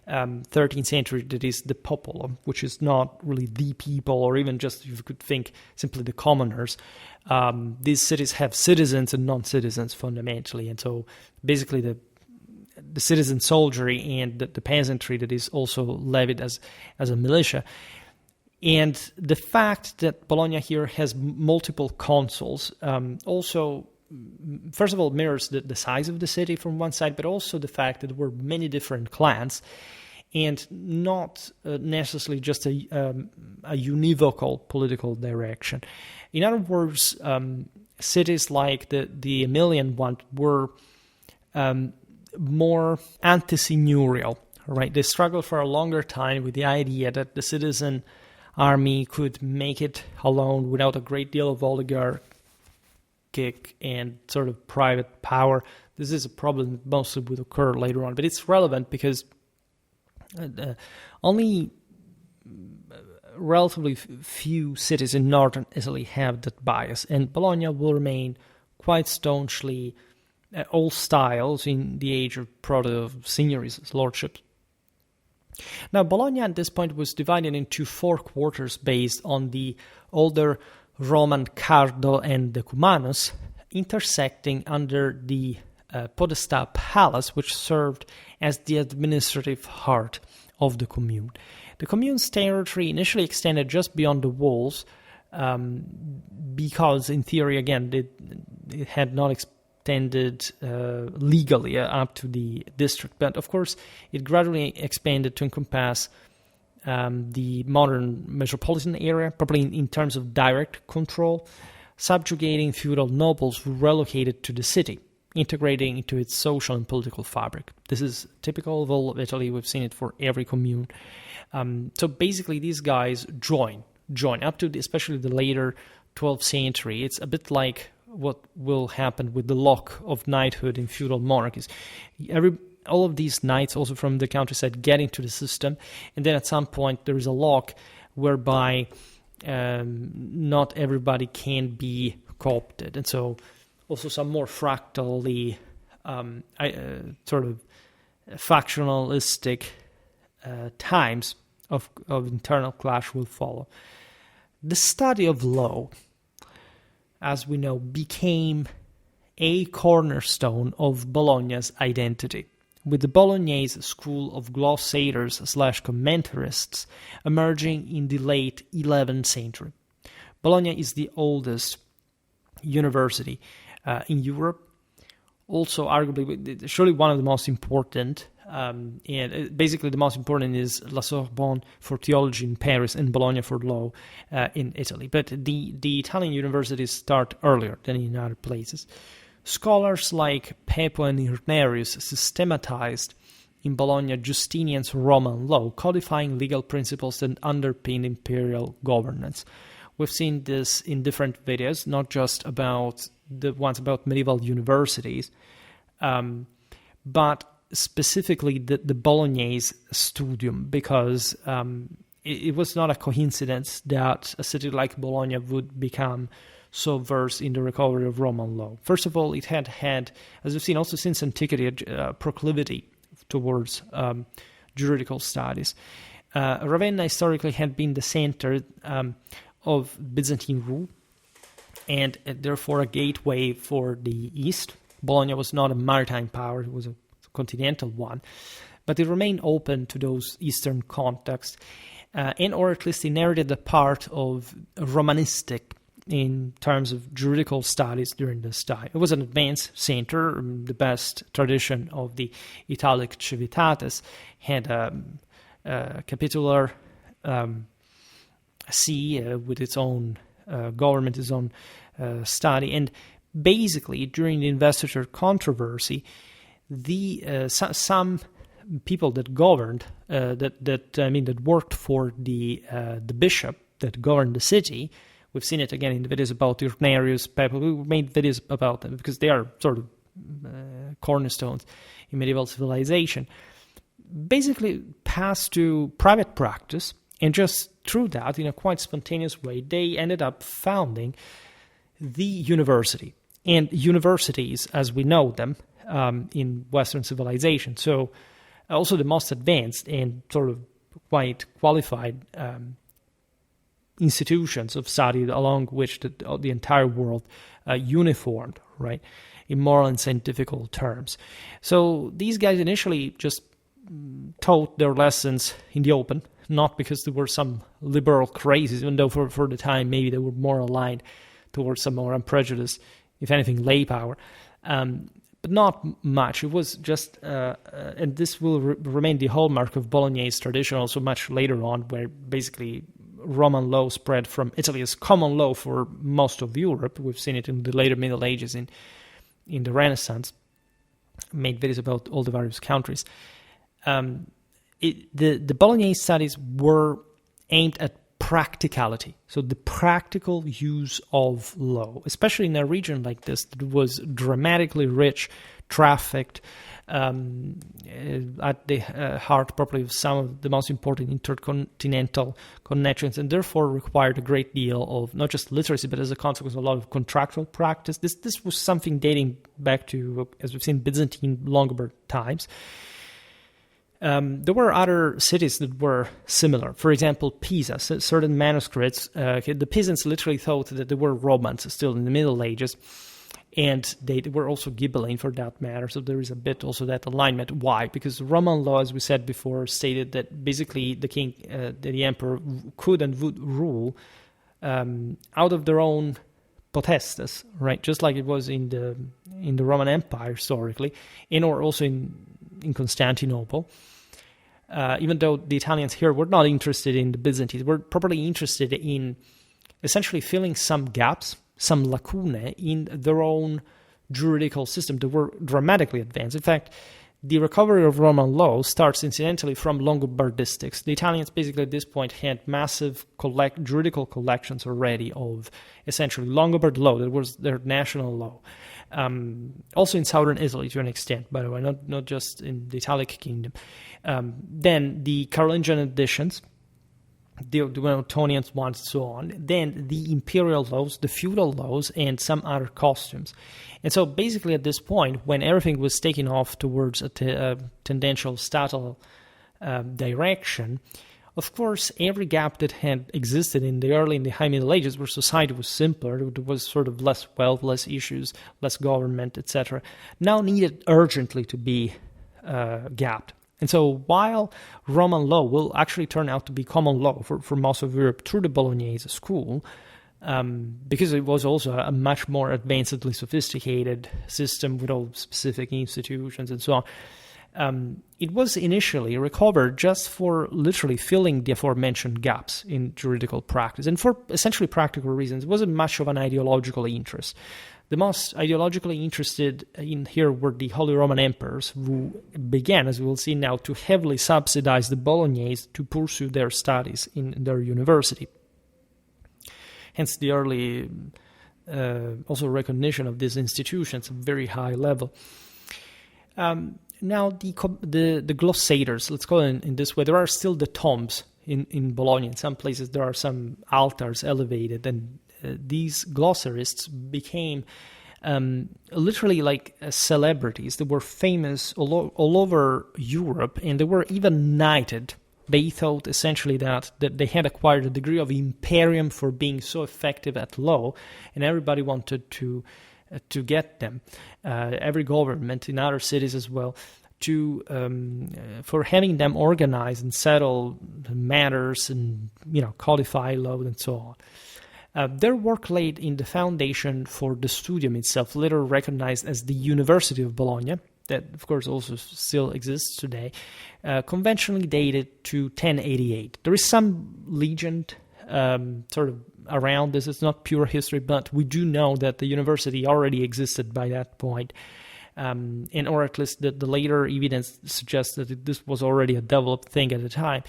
13th century that is the popolo, which is not really the people, or even just, you could think, simply the commoners. These cities have citizens and non-citizens fundamentally, and so basically the citizen soldiery and the peasantry that is also levied as a militia. And the fact that Bologna here has multiple consuls also, first of all, mirrors the size of the city from one side, but also the fact that there were many different clans and not necessarily just a univocal political direction. In other words, cities like the Emilian one were more anti-seigneurial, right? They struggled for a longer time with the idea that the citizen army could make it alone without a great deal of oligarchic and sort of private power. This is a problem that mostly would occur later on, but it's relevant because only relatively few cities in northern Italy have that bias, and Bologna will remain quite staunchly old styles in the age of proto-signories, lordships. Now, Bologna at this point was divided into 4 quarters based on the older Roman Cardo and Decumanus, intersecting under the Podestà Palace, which served as the administrative heart of the commune. The commune's territory initially extended just beyond the walls, because in theory, again, it had not extended legally up to the district, but of course it gradually expanded to encompass the modern metropolitan area, probably in terms of direct control, subjugating feudal nobles who relocated to the city, integrating into its social and political fabric. This is typical of all of Italy. We've seen it for every commune. So basically these guys join up to especially the later 12th century. It's a bit like what will happen with the lock of knighthood in feudal monarchies. All of these knights, also from the countryside, get into the system, and then at some point there is a lock whereby not everybody can be co-opted, and so also some more fractally sort of factionalistic times of internal clash will follow. The study of law, as we know, became a cornerstone of Bologna's identity, with the Bolognese school of glossators/commentarists emerging in the late 11th century. Bologna is the oldest university in Europe, also arguably surely one of the most important And basically the most important is La Sorbonne for theology in Paris and Bologna for law in Italy. But the Italian universities start earlier than in other places. Scholars like Pepo and Irnerius systematized in Bologna Justinian's Roman law, codifying legal principles that underpinned imperial governance. We've seen this in different videos, not just about the ones about medieval universities, but specifically the Bolognese studium, because it was not a coincidence that a city like Bologna would become so versed in the recovery of Roman law. First of all, it had, as we've seen also since antiquity, a proclivity towards juridical studies. Ravenna historically had been the center of Byzantine rule, and therefore a gateway for the East. Bologna was not a maritime power, it was a continental one, but it remained open to those Eastern contexts, or at least inherited the part of Romanistic in terms of juridical studies during this time. It was an advanced center. The best tradition of the Italic Civitates had a capitular see with its own government, its own study. And basically, during the investiture controversy, some people that governed, that worked for the bishop that governed the city. We've seen it again in the videos about Irnerius, Pepo. We made videos about them because they are sort of cornerstones in medieval civilization. Basically, passed to private practice, and just through that, in a quite spontaneous way, they ended up founding the university and universities as we know them in Western civilization. So, also the most advanced and sort of quite qualified institutions of study along which the entire world uniformed, right, in moral and scientific terms. So these guys initially just taught their lessons in the open, not because there were some liberal crazes, even though for the time maybe they were more aligned towards some more unprejudiced, if anything, lay power. But not much. It was just, and this will remain the hallmark of Bolognese tradition also much later on, where basically Roman law spread from Italy as common law for most of Europe. We've seen it in the later Middle Ages, in the Renaissance. Made videos about all the various countries. The Bolognese studies were aimed at practicality, so the practical use of law, especially in a region like this that was dramatically rich, trafficked, at the heart probably of some of the most important intercontinental connections, and therefore required a great deal of not just literacy, but as a consequence, a lot of contractual practice. This was something dating back to, as we've seen, Byzantine Lombard times. There were other cities that were similar. For example, Pisa. Certain manuscripts, the peasants literally thought that they were Romans still in the Middle Ages, and they were also Ghibelline for that matter. So there is a bit also that alignment. Why? Because Roman law, as we said before, stated that basically the king, the emperor, could and would rule out of their own potestas, right? Just like it was in the Roman Empire historically, or also in Constantinople. Even though the Italians here were not interested in the Byzantines, were probably interested in essentially filling some gaps, some lacunae in their own juridical system that were dramatically advanced. In fact, the recovery of Roman law starts incidentally from Longobardistics. The Italians basically at this point had massive juridical collections already of essentially Lombard law, that was their national law. Also in southern Italy to an extent, by the way, not just in the Italic kingdom. Then the Carolingian editions, the Ottonian ones, and so on. Then the imperial laws, the feudal laws, and some other costumes. And so basically at this point, when everything was taken off towards a tendential statal direction, of course, every gap that had existed in the early and the high Middle Ages, where society was simpler, there was sort of less wealth, less issues, less government, etc., now needed urgently to be gapped. And so while Roman law will actually turn out to be common law for most of Europe through the Bolognese school, because it was also a much more advancedly sophisticated system with all specific institutions and so It was initially recovered just for literally filling the aforementioned gaps in juridical practice, and for essentially practical reasons. It wasn't much of an ideological interest. The most ideologically interested in here were the Holy Roman Emperors, who began, as we will see now, to heavily subsidize the Bolognese to pursue their studies in their university. Hence the early also recognition of these institutions at a very high level. Now the glossators, let's call it in this way, there are still the tombs in Bologna. In some places there are some altars elevated, and these glossarists became literally like celebrities. They were famous all over Europe, and they were even knighted. They thought essentially that they had acquired a degree of imperium for being so effective at law, and everybody wanted to get them. Every government in other cities as well, for having them organize and settle matters and codify law and so on. Their work laid in the foundation for the studium itself, later recognized as the University of Bologna, that of course also still exists today, conventionally dated to 1088. There is some legend sort of around this. It's not pure history, but we do know that the university already existed by that point, or at least the later evidence suggests that this was already a developed thing at the time.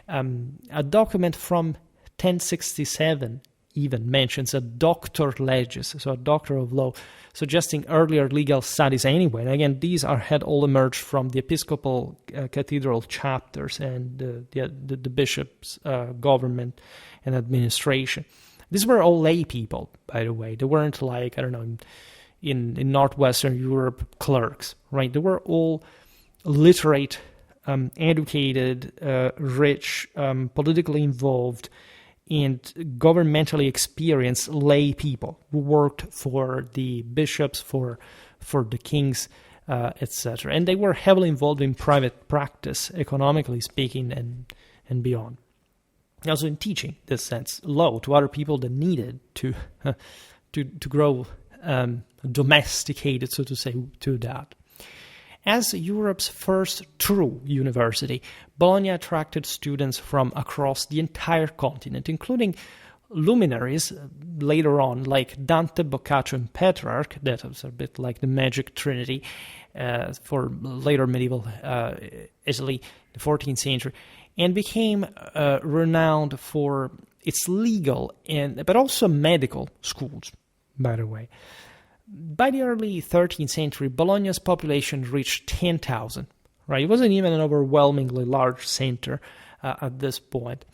A document from 1067 even mentions a doctor legis, so a doctor of law, suggesting earlier legal studies anyway. And again, these had all emerged from the episcopal cathedral chapters and the bishop's government and administration. These were all lay people, by the way. They weren't like, I don't know, in Northwestern Europe, clerks, right? They were all literate, educated, rich, politically involved, and governmentally experienced lay people who worked for the bishops, for the kings, etc. And they were heavily involved in private practice, economically speaking, and beyond. Also in teaching, in this sense, law to other people that needed to grow domesticated, so to say, to that. As Europe's first true university, Bologna attracted students from across the entire continent, including luminaries later on like Dante, Boccaccio, and Petrarch, that was a bit like the magic trinity for later medieval Italy, the 14th century, and became renowned for its legal but also medical schools, by the way. By the early 13th century, Bologna's population reached 10,000. Right, it wasn't even an overwhelmingly large center at this point,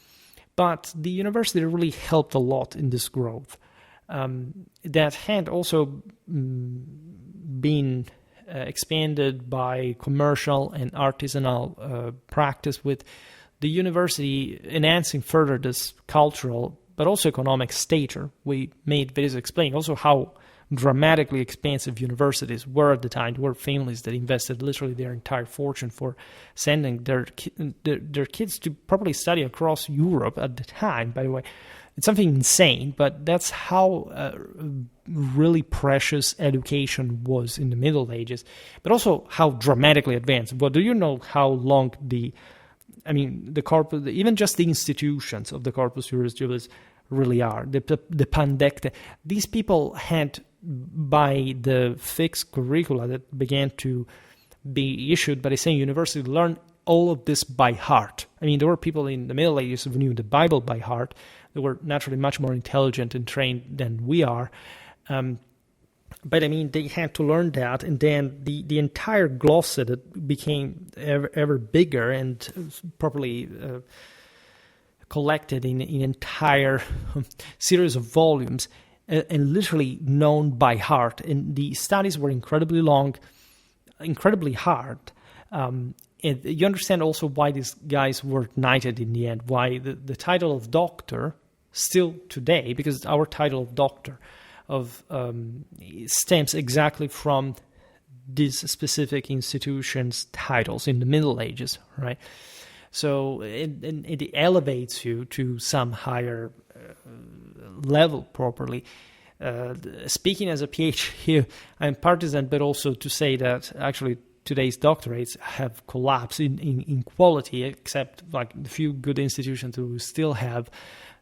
but the university really helped a lot in this growth. That had also been expanded by commercial and artisanal practice, with the university enhancing further this cultural but also economic stature. We made videos explaining also how dramatically expensive universities were at the time. There were families that invested literally their entire fortune for sending their kids to probably study across Europe at the time, by the way. It's something insane, but that's how really precious education was in the Middle Ages, but also how dramatically advanced. But do you know how long the corpus, even just the institutions of the Corpus Juris Civilis really are? The pandecta. These people had, by the fixed curricula that began to be issued by the same university, learn all of this by heart. I mean, there were people in the Middle Ages who knew the Bible by heart. They were naturally much more intelligent and trained than we are. But I mean, they had to learn that, and then the entire glossa that became ever bigger and properly collected in an entire series of volumes and literally known by heart. And the studies were incredibly long, incredibly hard. And you understand also why these guys were knighted in the end, why the title of doctor still today, because our title of doctor stems exactly from these specific institutions' titles in the Middle Ages, right? So it elevates you to some higher level properly. Speaking as a PhD, I'm partisan, but also to say that actually today's doctorates have collapsed in quality, except like the few good institutions who still have,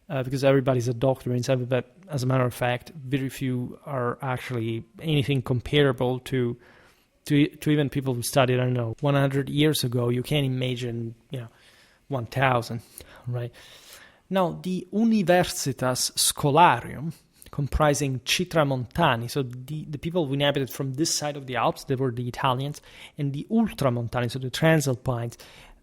because everybody's a doctor in some, but as a matter of fact, very few are actually anything comparable to even people who studied, I don't know, 100 years ago. You can't imagine, 1,000, right? Now, the Universitas Scholarium, comprising Citramontani, so the people who inhabited from this side of the Alps, they were the Italians, and the Ultramontani, so the Transalpines,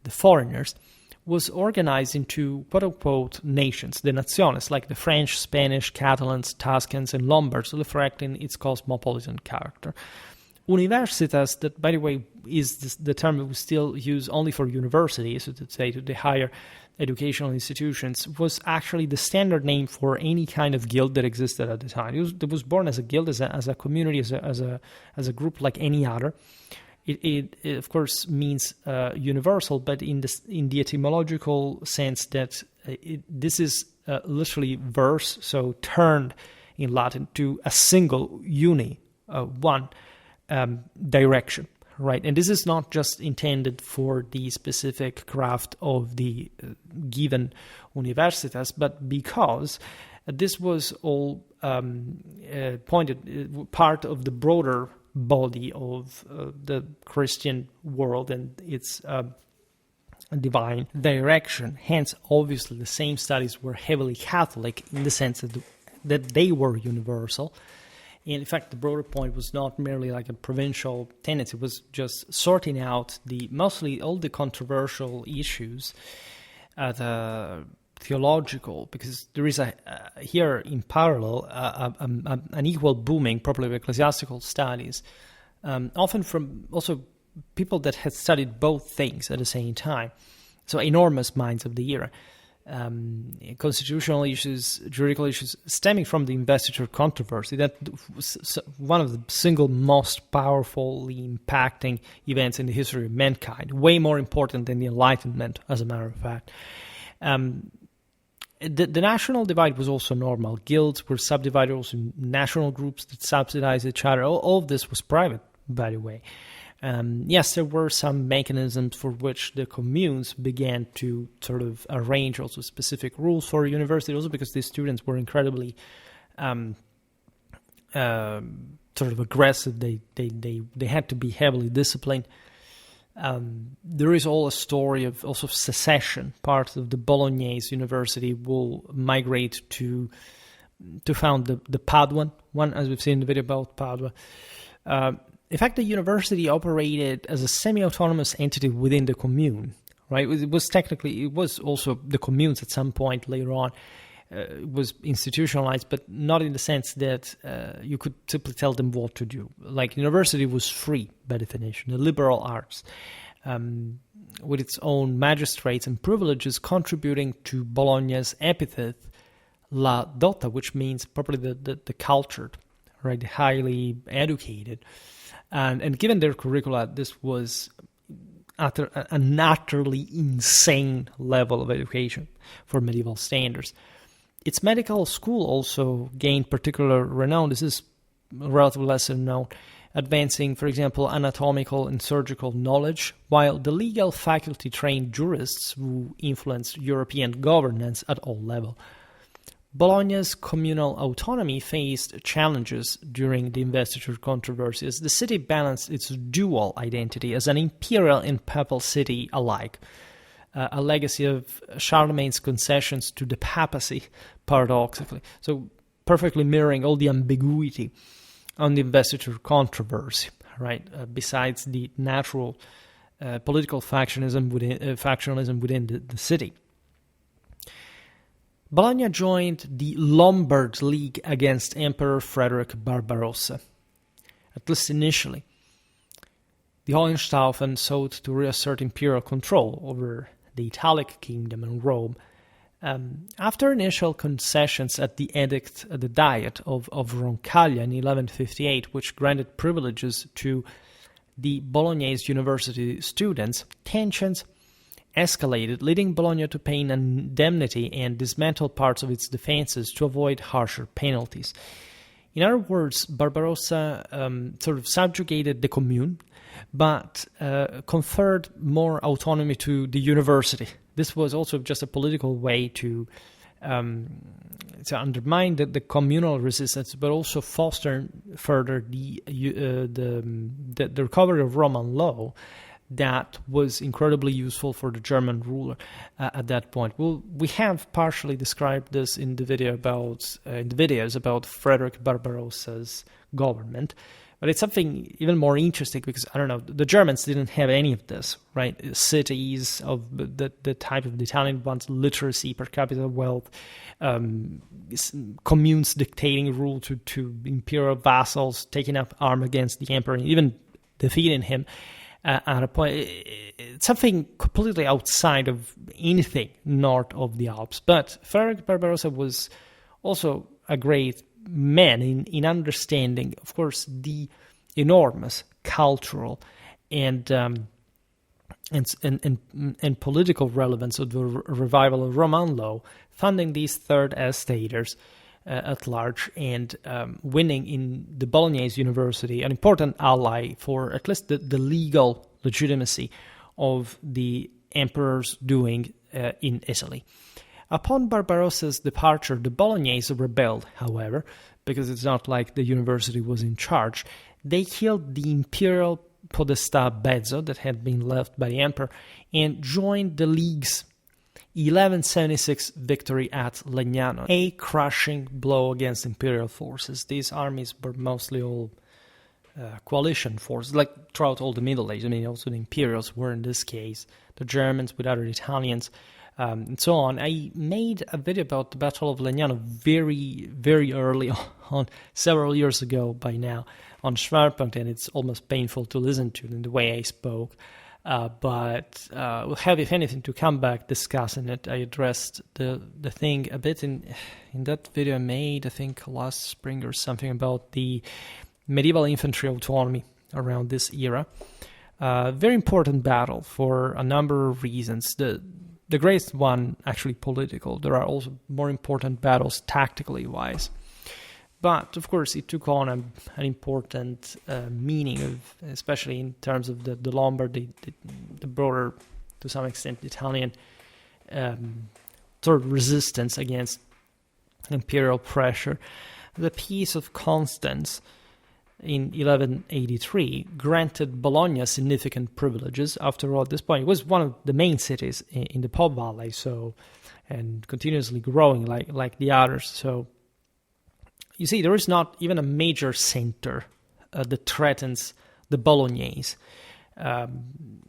the foreigners, was organized into quote-unquote nations, the naciones, like the French, Spanish, Catalans, Tuscans, and Lombards, reflecting its cosmopolitan character. Universitas, that by the way is the term we still use only for universities, so to say to the higher educational institutions, was actually the standard name for any kind of guild that existed at the time. It was born as a guild, as a community, as a group like any other. It of course means universal, but in the etymological sense that this is literally verse, so turned in Latin to a single uni, one direction, right? And this is not just intended for the specific craft of the given universitas, but because this was all part of the broader body of the Christian world and its divine direction. Hence, obviously, the same studies were heavily Catholic in the sense that they were universal. And in fact, the broader point was not merely like a provincial tendency. It was just sorting out mostly all the controversial issues, the theological, because there is here in parallel an equal booming, probably of ecclesiastical studies, often from also people that had studied both things at the same time. So enormous minds of the era. Constitutional issues, juridical issues stemming from the investiture controversy. That was one of the single most powerfully impacting events in the history of mankind, way more important than the Enlightenment, as a matter of fact. The national divide was also normal. Guilds were subdivided also in national groups that subsidized each other. All of this was private, by the way. Yes, there were some mechanisms for which the communes began to sort of arrange also specific rules for university, also because these students were incredibly sort of aggressive. They had to be heavily disciplined. There is all a story of also secession. Part of the Bolognese University will migrate to found the Paduan one, as we've seen in the video about Padua. In fact, the university operated as a semi-autonomous entity within the commune, right? It was also the communes at some point later on. It was institutionalized, but not in the sense that you could simply tell them what to do. Like, university was free, by definition, the liberal arts, with its own magistrates and privileges, contributing to Bologna's epithet, La Dotta, which means probably the cultured, right, the highly educated. And given their curricula, this was an utterly insane level of education for medieval standards. Its medical school also gained particular renown. This is relatively lesser known, advancing, for example, anatomical and surgical knowledge, while the legal faculty trained jurists who influenced European governance at all levels. Bologna's communal autonomy faced challenges during the investiture controversy as the city balanced its dual identity as an imperial and papal city alike, a legacy of Charlemagne's concessions to the papacy, paradoxically. So perfectly mirroring all the ambiguity on the investiture controversy, right? Besides the natural political factionalism within the city. Bologna joined the Lombard League against Emperor Frederick Barbarossa, at least initially. The Hohenstaufen sought to reassert imperial control over the Italic kingdom and Rome. After initial concessions at the Diet of Roncaglia in 1158, which granted privileges to the Bolognese university students, tensions escalated, leading Bologna to pay an indemnity and dismantle parts of its defenses to avoid harsher penalties. In other words, Barbarossa sort of subjugated the commune, but conferred more autonomy to the university. This was also just a political way to undermine the communal resistance, but also foster further the recovery of Roman law that was incredibly useful for the German ruler at that point. We have partially described this in the videos about Frederick Barbarossa's government, but it's something even more interesting because, I don't know, the Germans didn't have any of this, right? Cities of the type of the Italian ones, literacy, per capita wealth, communes dictating rule to imperial vassals, taking up arms against the emperor, and even defeating him at a point. It's something completely outside of anything north of the Alps. But Frederick Barbarossa was also a great man in understanding, of course, the enormous cultural and political relevance of the revival of Roman law, funding these third estaters at large, and winning in the Bolognese University an important ally for at least the legal legitimacy of the emperor's doing in Italy. Upon Barbarossa's departure, the Bolognese rebelled, however, because it's not like the university was in charge. They killed the imperial podesta Bezzo that had been left by the emperor and joined the League's 1176 victory at Legnano, a crushing blow against imperial forces. These armies were mostly all coalition forces, like throughout all the Middle Ages. I mean, also the imperials were in this case, the Germans with other Italians, and so on. I made a video about the Battle of Legnano very, very early on, several years ago by now, on Schwerpunkt, and it's almost painful to listen to in the way I spoke. But we'll have, if anything, to come back discussing it. I addressed the thing a bit in that video I made, I think last spring or something, about the medieval infantry autonomy around this era. Very important battle for a number of reasons. The greatest one, actually political. There are also more important battles tactically wise. But, of course, it took on an important meaning, especially in terms of the Lombard, the broader, to some extent, Italian sort of resistance against imperial pressure. The Peace of Constance in 1183 granted Bologna significant privileges. After all, at this point, it was one of the main cities in the Po Valley, and continuously growing like the others. So, you see, there is not even a major center that threatens the Bolognese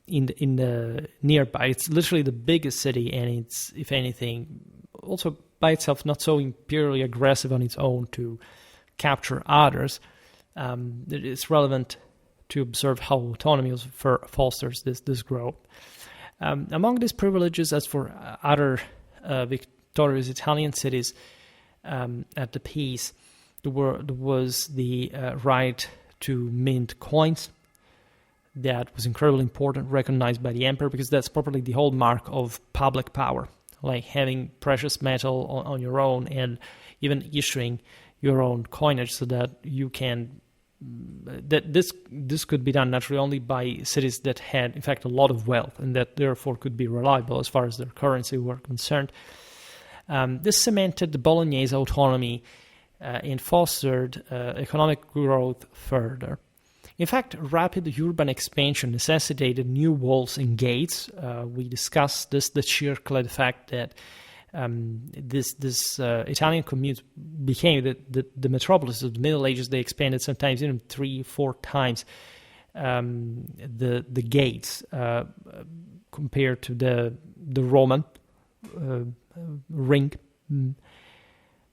in the nearby. It's literally the biggest city, and it's, if anything, also by itself not so imperially aggressive on its own to capture others. It's relevant to observe how autonomy fosters this growth. Among these privileges, as for other victorious Italian cities at the peace, there was the right to mint coins. That was incredibly important, recognized by the emperor, because that's probably the hallmark of public power, like having precious metal on your own and even issuing your own coinage, so that you can. That this could be done naturally only by cities that had, in fact, a lot of wealth, and that therefore could be reliable as far as their currency were concerned. This cemented the Bolognese autonomy and fostered economic growth further. In fact, rapid urban expansion necessitated new walls and gates. We discussed the Circle, the fact that this Italian communes became the metropolis of the Middle Ages. They expanded sometimes even 3-4 times the gates compared to the Roman ring.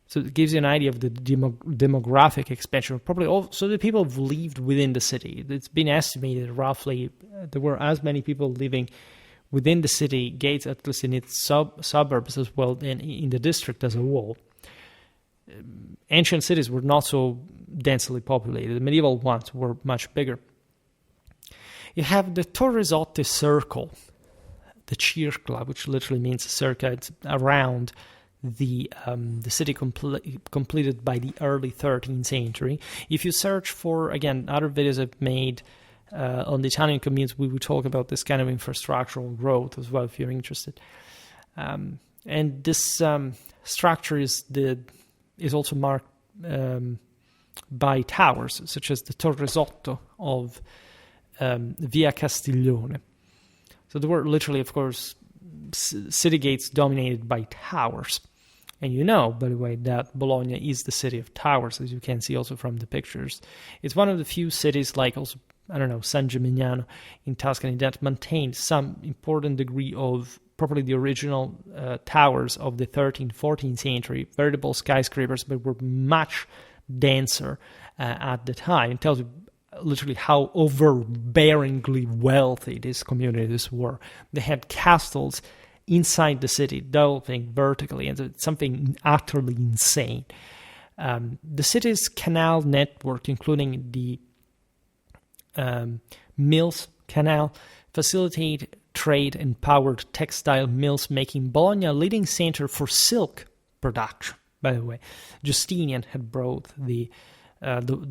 So it gives you an idea of the demographic expansion. Probably also the people who lived within the city. It's been estimated roughly there were as many people living within the city gates, at least in its suburbs as well, and in the district as a whole. Ancient cities were not so densely populated. The medieval ones were much bigger. You have the Torresotti Circle, the Circla, which literally means circa. It's around the city completed by the early 13th century. If you search for, again, other videos I've made on the Italian communes, we will talk about this kind of infrastructural growth as well if you're interested. And this structure is also marked by towers, such as the Torre Sotto of Via Castiglione. So there were literally, of course, city gates dominated by towers. And you know, by the way, that Bologna is the city of towers, as you can see also from the pictures. It's one of the few cities, like also, I don't know, San Gimignano in Tuscany, that maintained some important degree of probably the original towers of the 13th, 14th century, veritable skyscrapers, but were much denser at the time. It tells you literally how overbearingly wealthy these communities were. They had castles inside the city, developing vertically, and it's something utterly insane. The city's canal network, including the Mills Canal, facilitate trade and powered textile mills, making Bologna a leading center for silk production. By the way, Justinian had brought the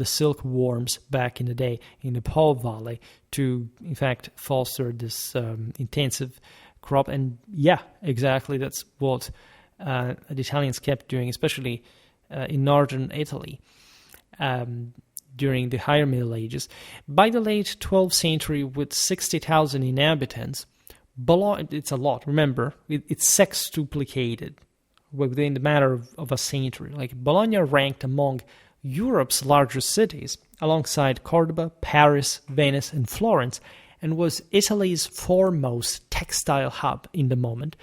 silkworms back in the day in the Po Valley to, in fact, foster this intensive crop. And yeah, exactly, that's what the Italians kept doing, especially in northern Italy during the higher Middle Ages. By the late 12th century, with 60,000 inhabitants, Bologna, it's a lot, remember, it's sextuplicated within the matter of a century. Like, Bologna ranked among Europe's largest cities, alongside Cordoba, Paris, Venice, and Florence, and was Italy's foremost textile hub in the moment,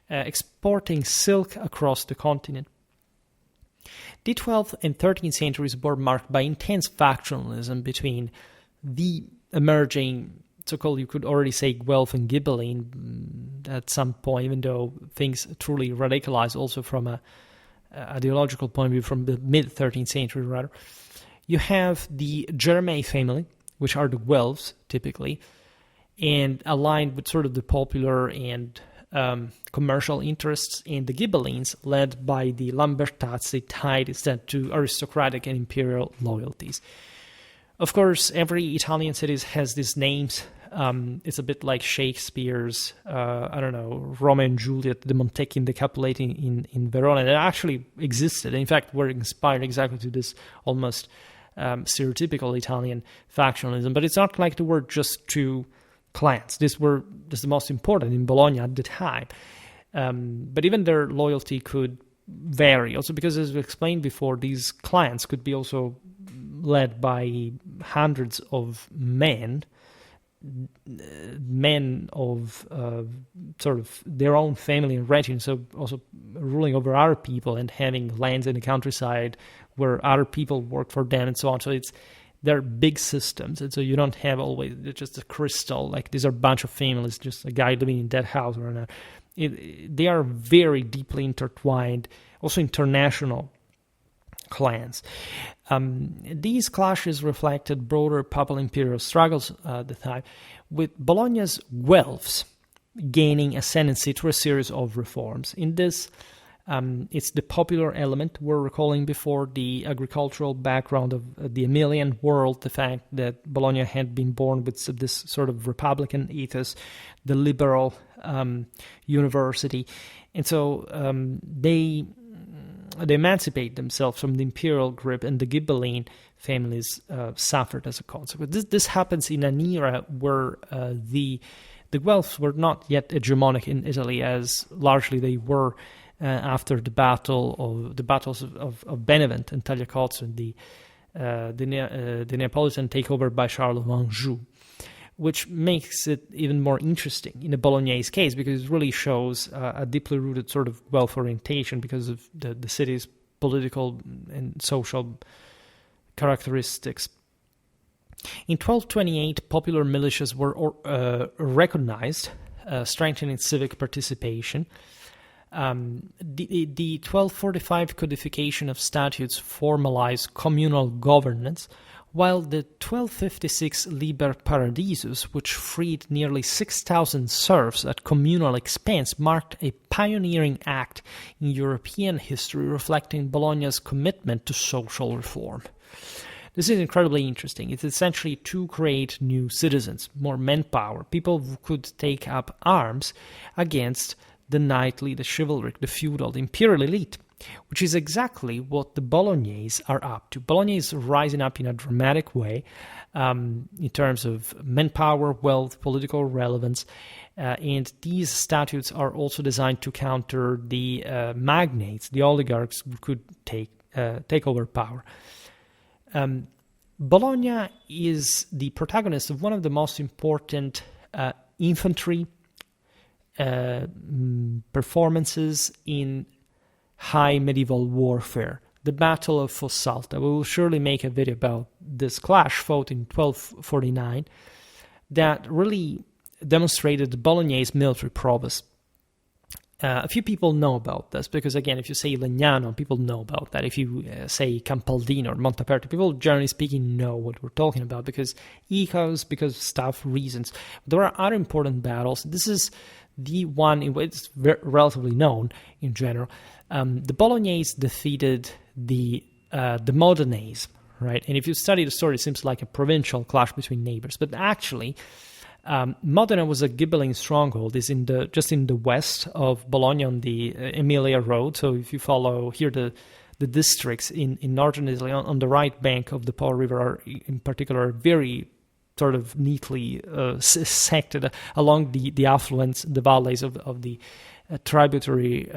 exporting silk across the continent. The 12th and 13th centuries were marked by intense factionalism between the emerging, so-called, you could already say, Guelph and Ghibelline at some point, even though things truly radicalized also from a ideological point of view from the mid-13th century, rather. You have the Germain family, which are the Guelphs, typically, and aligned with sort of the popular and commercial interests, and the Ghibellines, led by the Lambertazzi, tied instead to aristocratic and imperial loyalties. Of course, every Italian city has these names. It's a bit like Shakespeare's, Romeo and Juliet, the Montecchi and the Capuleti in Verona, that actually existed. In fact, were inspired exactly to this almost stereotypical Italian factionalism. But it's not like there were just two clans. These were just the most important in Bologna at the time. But even their loyalty could vary. Also because, as we explained before, these clans could be also led by hundreds of men of sort of their own family and region, so also ruling over other people and having lands in the countryside where other people work for them and so on. So they're big systems, and so you don't have always just a crystal, like these are a bunch of families, just a guy living in that house or another. They are very deeply intertwined, also international clans. These clashes reflected broader papal imperial struggles at the time, with Bologna's Guelphs gaining ascendancy through a series of reforms. In this, it's the popular element we're recalling before, the agricultural background of the Emilian world, the fact that Bologna had been born with this sort of republican ethos, the liberal university, and so they emancipate themselves from the imperial grip, and the Ghibelline families suffered as a consequence. This happens in an era where the Guelphs were not yet hegemonic in Italy, as largely they were after the battles of Benevent and Tagliacozzo and the Neapolitan takeover by Charles of Anjou, which makes it even more interesting in the Bolognese case, because it really shows a deeply rooted sort of Guelph orientation because of the city's political and social characteristics. In 1228, popular militias were recognized, strengthening civic participation. The 1245 codification of statutes formalized communal governance, while the 1256 Liber Paradisus, which freed nearly 6,000 serfs at communal expense, marked a pioneering act in European history reflecting Bologna's commitment to social reform. This is incredibly interesting. It's essentially to create new citizens, more manpower, people who could take up arms against the knightly, the chivalric, the feudal, the imperial elite, which is exactly what the Bolognese are up to. Bologna is rising up in a dramatic way in terms of manpower, wealth, political relevance, and these statutes are also designed to counter the magnates, the oligarchs who could take over power. Bologna is the protagonist of one of the most important infantry performances in high medieval warfare, the Battle of Fossalta. We will surely make a video about this clash fought in 1249 that really demonstrated the Bolognese military prowess. A few people know about this because, again, if you say Legnano, people know about that. If you say Campaldino or Monteperti, people, generally speaking, know what we're talking about because echoes, because staff reasons. There are other important battles. This is the one in which it's relatively known in general. The Bolognese defeated the Modenese, right? And if you study the story, it seems like a provincial clash between neighbors. But actually, Modena was a Ghibelline stronghold. It's just in the west of Bologna on the Emilia Road. So if you follow here the districts in northern Italy on the right bank of the Po River are in particular very sort of neatly sected along the affluents, the valleys of the tributary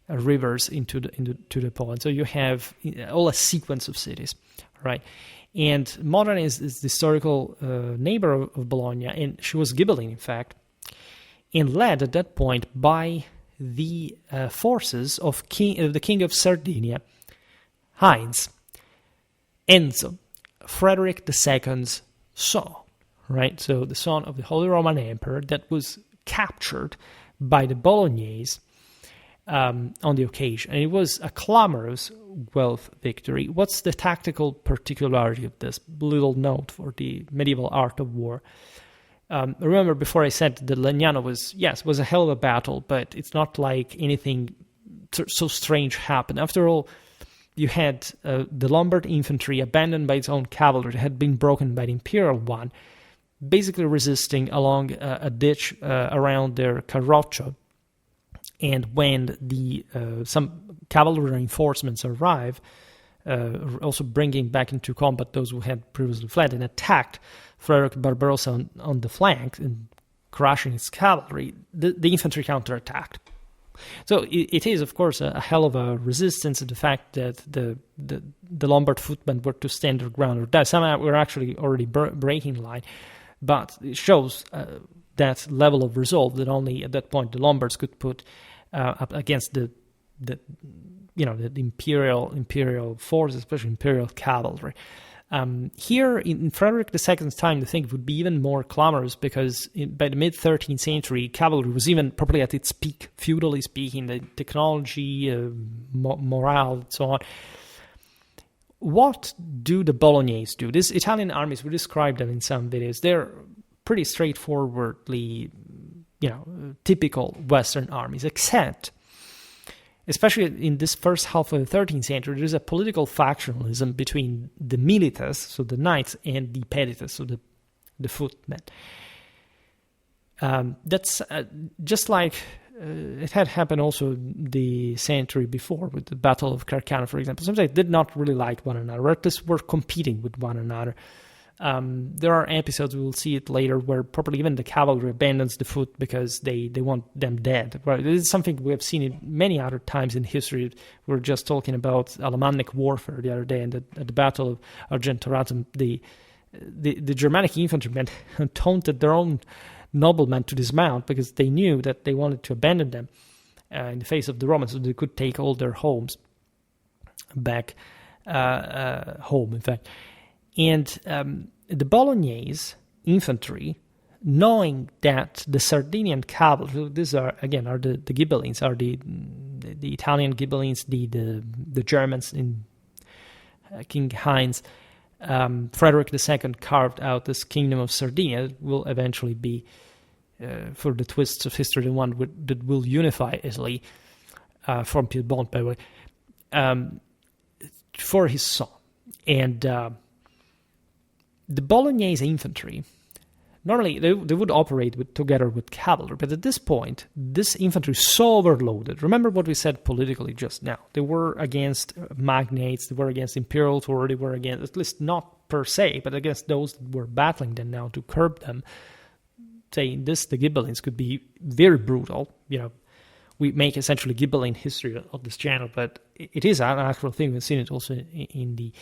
rivers into the Po. And so you have all a sequence of cities, right? And Modena is the historical neighbor of Bologna, and she was Ghibelline, in fact, and led at that point by the forces of the King of Sardinia, Heinz, Enzo, Frederick II's son, right? So the son of the Holy Roman Emperor that was captured by the Bolognese on the occasion. And it was a clamorous wealth victory. What's the tactical particularity of this? Little note for the medieval art of war. Remember before I said that Legnano was a hell of a battle, but it's not like anything so strange happened. After all, you had the Lombard infantry abandoned by its own cavalry, had been broken by the imperial one, basically resisting along a ditch around their Carroccio. And when some cavalry reinforcements arrive, also bringing back into combat those who had previously fled and attacked Frederick Barbarossa on the flank and crushing his cavalry, the infantry counterattacked. So it is, of course, a hell of a resistance. The fact that the Lombard footmen were to stand their ground or die. Some were actually already breaking line, but it shows that level of resolve that only at that point the Lombards could put up against the imperial force, especially imperial cavalry. Here in Frederick II's time, I think it would be even more clamorous because by the mid-13th century, cavalry was even probably at its peak, feudally speaking, the technology, morale, and so on. What do the Bolognese do? These Italian armies, we described them in some videos. They're pretty straightforwardly, typical Western armies, except, especially in this first half of the 13th century, there's a political factionalism between the milites, so the knights, and the pedites, so the footmen. That's just like it had happened also the century before with the Battle of Carcano, for example. Sometimes they did not really like one another, or at least were competing with one another. There are episodes, we will see it later, where probably even the cavalry abandons the foot because they want them dead. Right? This is something we have seen in many other times in history. We were just talking about Alemannic warfare the other day, and at the Battle of Argentoratum, the Germanic infantrymen taunted their own noblemen to dismount because they knew that they wanted to abandon them in the face of the Romans so they could take all their homes back home, in fact. And the Bolognese infantry, knowing that the Sardinian cavalry, these are the Ghibellines, are the Italian Ghibellines, the Germans in King Heinz, Frederick II carved out this kingdom of Sardinia. It will eventually be, for the twists of history, the one that will unify Italy from Piedmont, by the way, for his son. And the Bolognese infantry, normally they would operate together with cavalry, but at this point, this infantry is so overloaded. Remember what we said politically just now. They were against magnates, they were against imperial authority, they were against, at least not per se, but against those that were battling them now to curb them. Saying this, the Ghibellines could be very brutal. We make essentially Ghibelline history of this channel, but it is an actual thing. We've seen it also in the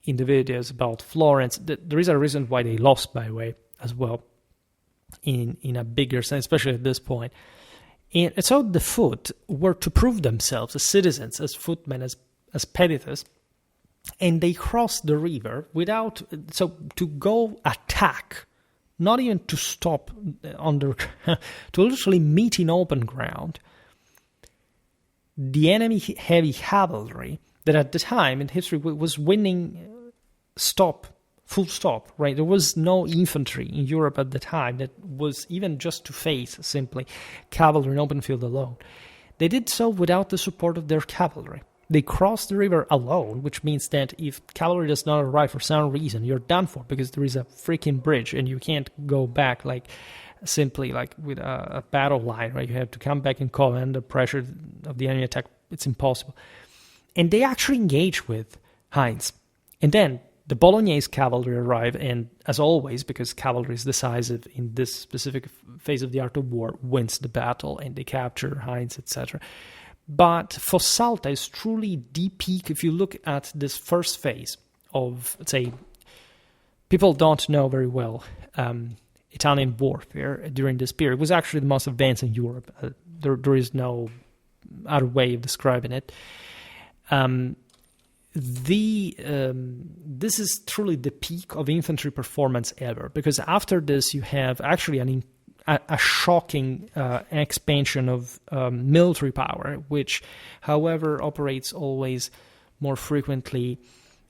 videos about Florence. There is a reason why they lost, by the way, as well, in a bigger sense, especially at this point. And so the foot were to prove themselves as citizens, as footmen, as petitors, and they crossed the river to go attack, not even to stop to literally meet in open ground the enemy heavy cavalry that at the time in history was winning full stop, right? There was no infantry in Europe at the time that was even just to face simply cavalry in open field alone. They did so without the support of their cavalry. They crossed the river alone, which means that if cavalry does not arrive for some reason, you're done for, because there is a freaking bridge and you can't go back simply with a battle line, right? You have to come back and command the pressure of the enemy attack. It's impossible. And they actually engage with Heinz. And then the Bolognese cavalry arrive, and as always, because cavalry is decisive in this specific phase of the art of war, wins the battle, and they capture Heinz, etc. But Fossalta is truly the peak. If you look at this first phase of, let's say, people don't know very well Italian warfare during this period. It was actually the most advanced in Europe. There is no other way of describing it. This is truly the peak of infantry performance ever, because after this you have actually a shocking expansion of military power, which, however, operates always more frequently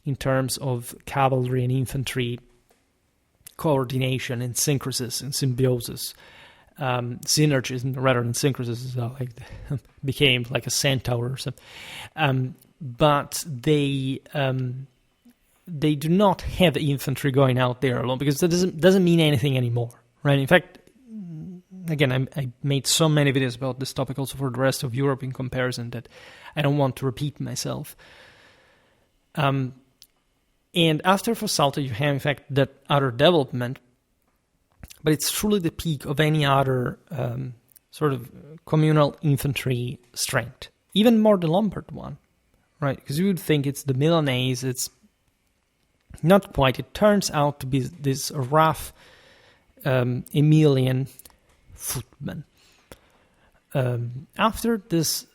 in terms of cavalry and infantry coordination and synchrosis and symbiosis. Synergism rather than synchrosis became like a centaur or something. But they do not have infantry going out there alone, because that doesn't mean anything anymore, right? In fact, again, I made so many videos about this topic also for the rest of Europe in comparison that I don't want to repeat myself. And after Fossalta, you have, in fact, that other development, but it's truly the peak of any other sort of communal infantry strength, even more the Lombard one, right? Because you would think it's the Milanese, it's not quite. It turns out to be this rough Emilian footman. After this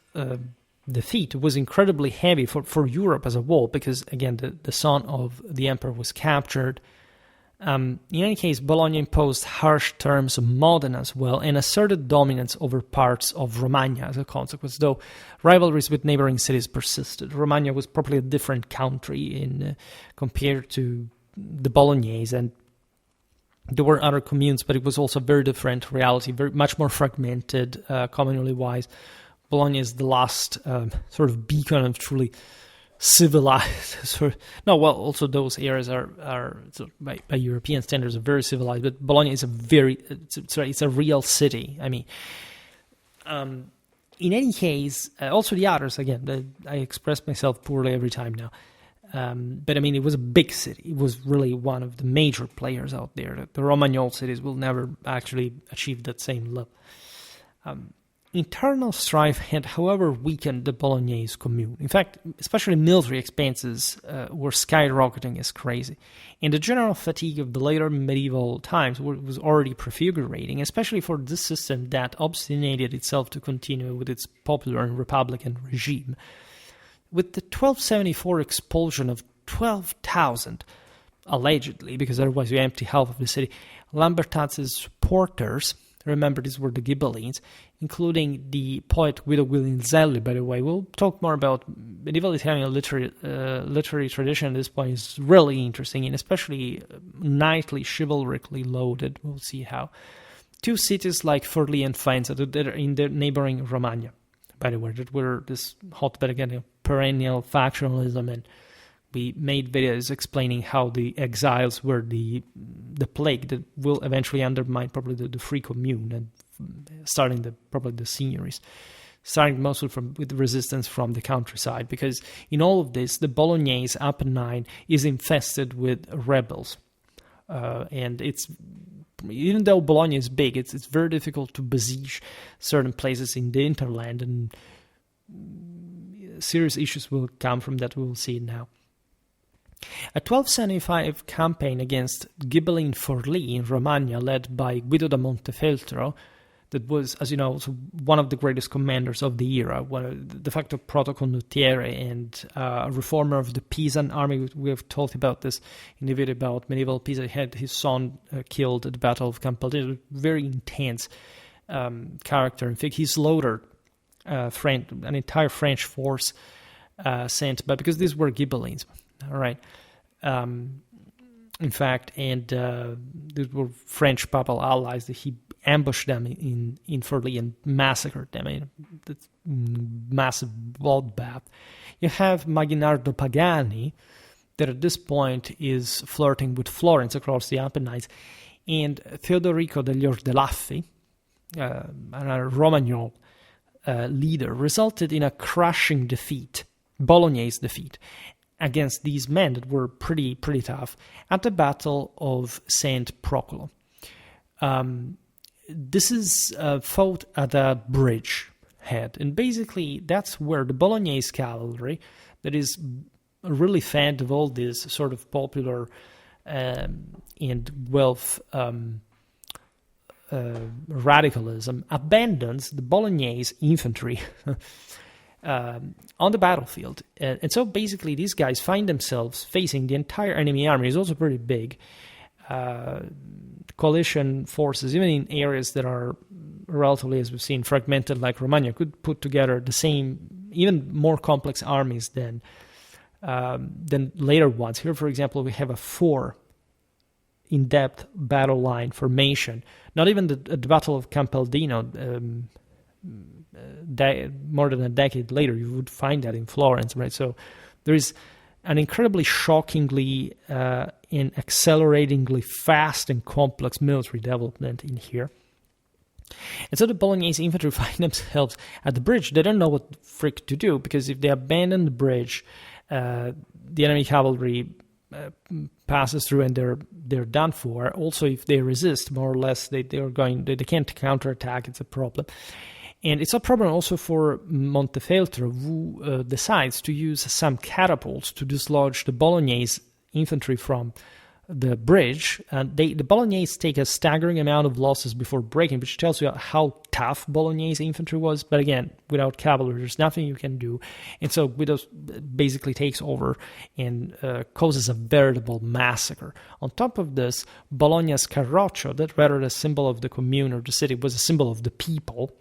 defeat, was incredibly heavy for Europe as a whole, because, again, the son of the emperor was captured. In any case, Bologna imposed harsh terms of Modena as well, and asserted dominance over parts of Romagna as a consequence, though rivalries with neighboring cities persisted. Romagna was probably a different country compared to the Bolognese, and there were other communes, but it was also a very different reality, much more fragmented, communally wise. Bologna is the last sort of beacon of truly civilized. Also those areas are by European standards are very civilized, but Bologna is it's a real city. I mean, in any case, also the others, again, I express myself poorly every time now. But I mean, it was a big city. It was really one of the major players out there. The Romagnol cities will never actually achieve that same level. Internal strife had, however, weakened the Bolognese commune. In fact, especially military expenses were skyrocketing as crazy. And the general fatigue of the later medieval times was already prefigurating, especially for this system that obstinated itself to continue with its popular and republican regime. With the 1274 expulsion of 12,000, allegedly, because otherwise you empty half of the city, Lambertaz's supporters Remember, these were the Ghibellines, including the poet Guido Guilzelli, by the way. We'll talk more about medieval Italian literary tradition at this point. Is really interesting, and especially knightly, chivalrically loaded. We'll see how. Two cities like Forlì and Faenza, that are in the neighboring Romagna, by the way, that were this hotbed again of perennial factionalism, and we made videos explaining how the exiles were the plague that will eventually undermine probably the Free Commune and starting probably the signories, starting mostly with resistance from the countryside, because in all of this, the Bolognese Apennine is infested with rebels, and it's even though Bologna is big, it's very difficult to besiege certain places in the hinterland, and serious issues will come from that. We will see it now. A 1275 campaign against Ghibelline Forlì in Romagna, led by Guido da Montefeltro, that was, as you know, one of the greatest commanders of the era, de facto protocondottiere and a reformer of the Pisan army. We have talked about this in the video about medieval Pisa. He had his son killed at the Battle of Campaldino. Very intense character. In fact, he slaughtered an entire French force sent, but because these were Ghibellines. All right. In fact, and these were French papal allies that he ambushed them in Forlì and massacred them. That's massive bloodbath. You have Maginardo Pagani, that at this point is flirting with Florence across the Apennines, and Teodorico degli Ordelaffi, a Romagnol leader, resulted in a crushing defeat, Bolognese defeat, against these men that were pretty tough at the Battle of St. Procolo. This is fought at a bridge head, and basically that's where the Bolognese cavalry, that is really fed of all this sort of popular and wealth radicalism, abandons the Bolognese infantry on the battlefield. And so basically these guys find themselves facing the entire enemy army. It's also pretty big. Coalition forces, even in areas that are relatively, as we've seen, fragmented like Romagna, could put together the same, even more complex armies than later ones. Here, for example, we have a 4 in-depth battle line formation. Not even the Battle of Campaldino, more than a decade later, you would find that in Florence, right? So there is an incredibly shockingly and acceleratingly fast and complex military development in here. And so the Bolognese infantry find themselves at the bridge. They don't know what the frick to do, because if they abandon the bridge, the enemy cavalry passes through and they're done for. Also, if they resist, more or less, they can't counterattack. It's a problem. And it's a problem also for Montefeltro, who decides to use some catapults to dislodge the Bolognese infantry from the bridge. And the Bolognese take a staggering amount of losses before breaking, which tells you how tough Bolognese infantry was. But again, without cavalry, there's nothing you can do. And so Guido basically takes over and causes a veritable massacre. On top of this, Bologna's Carroccio, that rather than a symbol of the commune or the city, was a symbol of the people,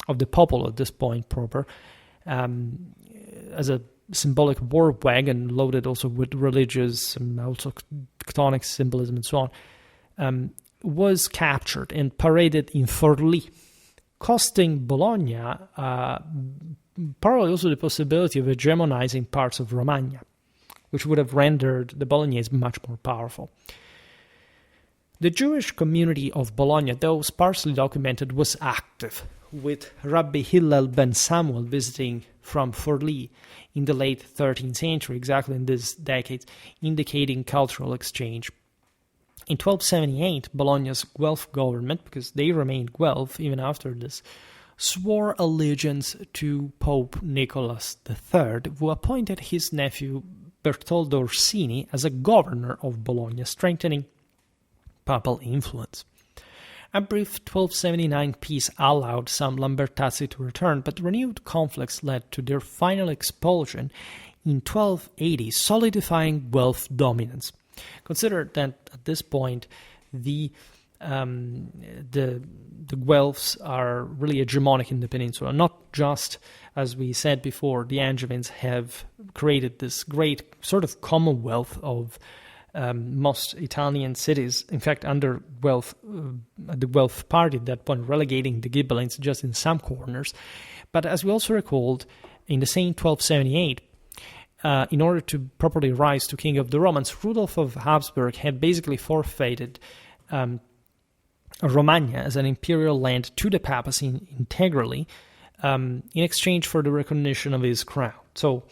of the popolo at this point proper, as a symbolic war wagon loaded also with religious and also tectonic symbolism and so on, was captured and paraded in Forlì, costing Bologna probably also the possibility of hegemonizing parts of Romagna, which would have rendered the Bolognese much more powerful. The Jewish community of Bologna, though sparsely documented, was active, with Rabbi Hillel ben Samuel visiting from Forlì in the late 13th century, exactly in this decade, indicating cultural exchange. In 1278, Bologna's Guelph government, because they remained Guelph even after this, swore allegiance to Pope Nicholas III, who appointed his nephew Bertoldo Orsini as a governor of Bologna, strengthening papal influence. A brief 1279 peace allowed some Lambertazzi to return, but renewed conflicts led to their final expulsion in 1280, solidifying Guelph dominance. Consider that at this point, the the Guelphs are really hegemonic in the peninsula. Not just, as we said before, the Angevins have created this great sort of commonwealth of most Italian cities, in fact, under the Guelph party at that point, relegating the Ghibellines just in some corners. But as we also recalled, in the same 1278, in order to properly rise to King of the Romans, Rudolf of Habsburg had basically forfeited Romagna as an imperial land to the papacy integrally in exchange for the recognition of his crown. So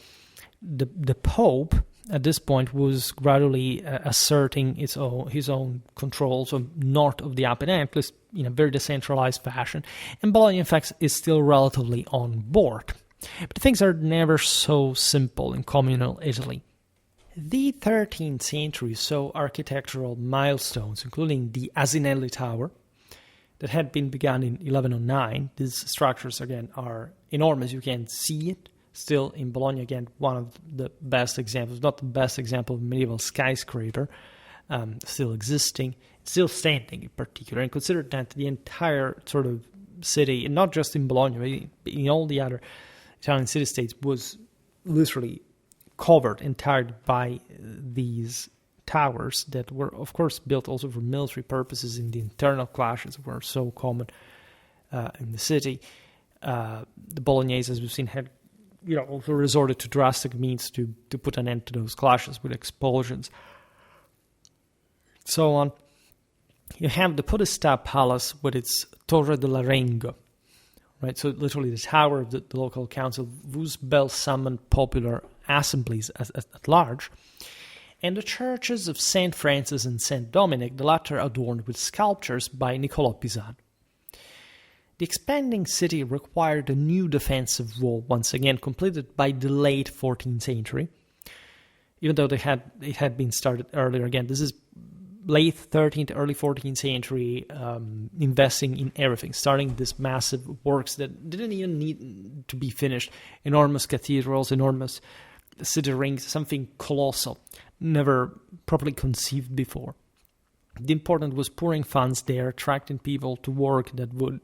the Pope at this point was gradually asserting his own control, so north of the Apennines, in a very decentralized fashion, and Bologna, in fact, is still relatively on board. But things are never so simple in communal Italy. The 13th century saw architectural milestones, including the Asinelli Tower, that had been begun in 1109. These structures, again, are enormous. You can see it still in Bologna, again, one of the best examples, not the best example of medieval skyscraper, still existing, still standing in particular. And consider that the entire sort of city, and not just in Bologna, but in all the other Italian city-states, was literally covered entirely by these towers that were, of course, built also for military purposes, in the internal clashes were so common in the city. The Bolognese, as we've seen, had also resorted to drastic means to put an end to those clashes with expulsions. So on. You have the Podestà Palace with its Torre dell'Arengo, right? So literally the tower of the local council, whose bell summoned popular assemblies at large, and the churches of St. Francis and St. Dominic, the latter adorned with sculptures by Niccolò Pisano. The expanding city required a new defensive wall, once again completed by the late 14th century, even though it had been started earlier. Again, this is late 13th, early 14th century, investing in everything, starting this massive works that didn't even need to be finished. Enormous cathedrals, enormous city rings, something colossal, never properly conceived before. The important was pouring funds there, attracting people to work that would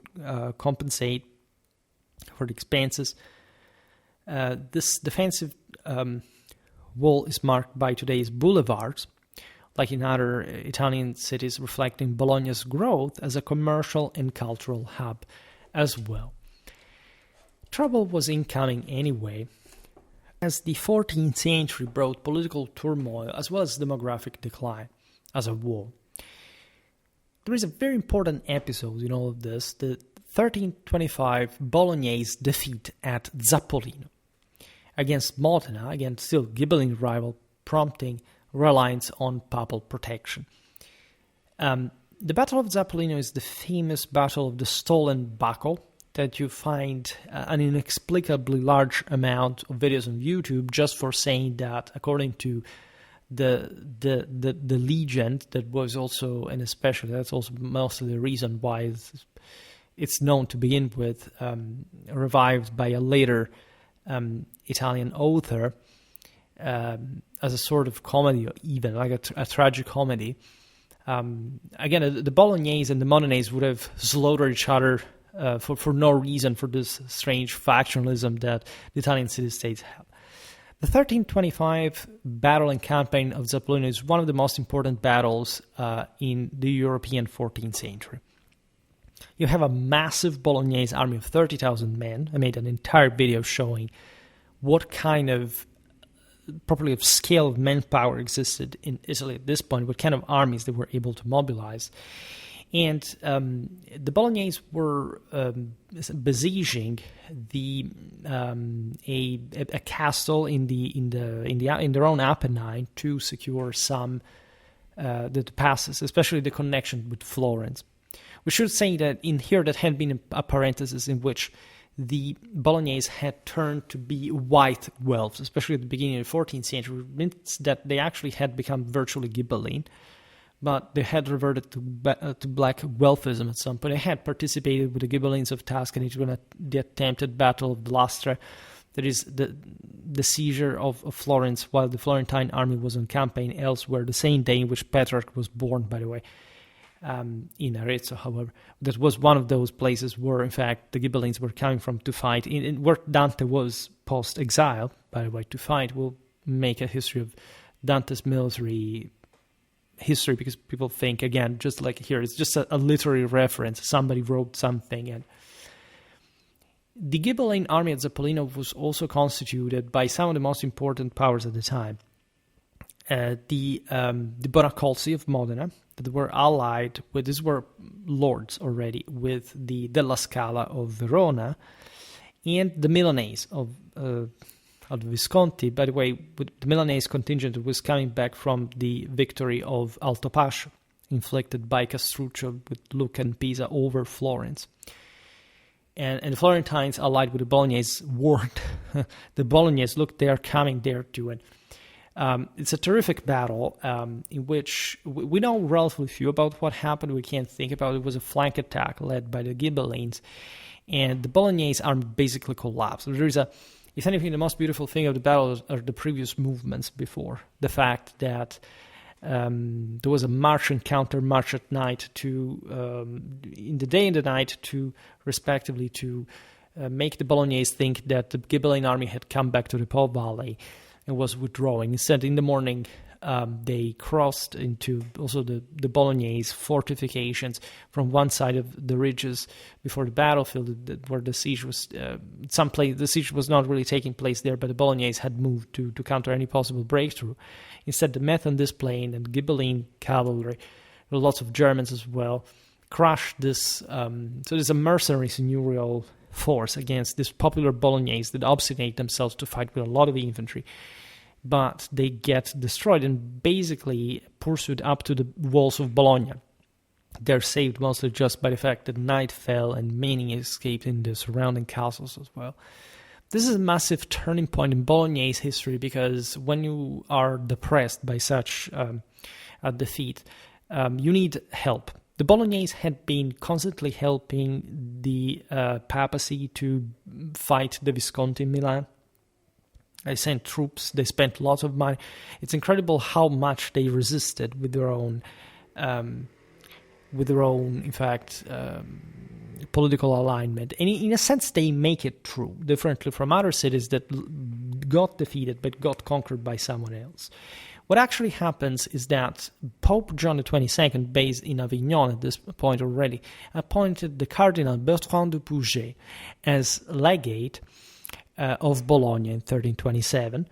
compensate for the expenses. This defensive wall is marked by today's boulevards, like in other Italian cities, reflecting Bologna's growth as a commercial and cultural hub as well. Trouble was incoming anyway, as the 14th century brought political turmoil as well as demographic decline as a whole. There is a very important episode in all of this, the 1325 Bolognese defeat at Zappolino against Modena, again still Ghibelline rival, prompting reliance on papal protection. The Battle of Zappolino is the famous Battle of the Stolen Buckle that you find an inexplicably large amount of videos on YouTube just for saying that, according to the legend that was also, and especially that's also mostly the reason why it's known to begin with, revived by a later Italian author as a sort of comedy, even like a tragic comedy. Again, the Bolognese and the Modenese would have slaughtered each other for no reason, for this strange factionalism that the Italian city-states have. The 1325 battle and campaign of Zappolino is one of the most important battles in the European 14th century. You have a massive Bolognese army of 30,000 men. I made an entire video showing what kind of properly of scale of manpower existed in Italy at this point, what kind of armies they were able to mobilize. And the Bolognese were besieging a castle in their own Apennine to secure some the passes, especially the connection with Florence. We should say that in here that had been a parenthesis in which the Bolognese had turned to be white Guelphs, especially at the beginning of the 14th century, which means that they actually had become virtually Ghibelline, but they had reverted to black Guelphism at some point. They had participated with the Ghibellines of Tuscany during the attempted Battle of Lastra, that is the seizure of Florence while the Florentine army was on campaign elsewhere, the same day in which Petrarch was born, by the way. in Arezzo, however. That was one of those places where, in fact, the Ghibellines were coming from to fight. Where Dante was post-exile, by the way, to fight. We'll make a history of Dante's military history, because people think, again, just like here, it's just a literary reference. Somebody wrote something. And the Ghibelline army at Zappolino was also constituted by some of the most important powers at the time. The Bonacolsi of Modena, that were allied with, these were lords already, with the Della Scala of Verona, and the Milanese of Visconti. By the way, with the Milanese contingent was coming back from the victory of Altopascio, inflicted by Castruccio with Lucca and Pisa over Florence. And the Florentines, allied with the Bolognese, warned the Bolognese, look, they are coming there too. And it's a terrific battle in which we know relatively few about what happened. We can't think about it. It was a flank attack led by the Ghibellines, and the Bolognese army basically collapsed. There is if anything, the most beautiful thing of the battle are the previous movements before. The fact that there was a march and counter march at night in the day and the night respectively to make the Bolognese think that the Ghibelline army had come back to the Po Valley and was withdrawing. Instead, in the morning, they crossed into also the Bolognese fortifications from one side of the ridges before the battlefield, where the siege was. The siege was not really taking place there, but the Bolognese had moved to counter any possible breakthrough. Instead, the met on this plain, and Ghibelline cavalry, lots of Germans as well, crushed this. So there's a mercenary seigneurial force against this popular Bolognese that obstinate themselves to fight with a lot of infantry. But they get destroyed and basically pursued up to the walls of Bologna. They're saved mostly just by the fact that night fell and many escaped in the surrounding castles as well. This is a massive turning point in Bolognese history, because when you are depressed by such a defeat, you need help. The Bolognese had been constantly helping the papacy to fight the Visconti in Milan. They sent troops, they spent lots of money. It's incredible how much they resisted with their own, in fact, political alignment. And in a sense, they make it true, differently from other cities that got defeated but got conquered by someone else. What actually happens is that Pope John XXII, based in Avignon at this point already, appointed the Cardinal Bertrand de Pouget as legate of Bologna in 1327,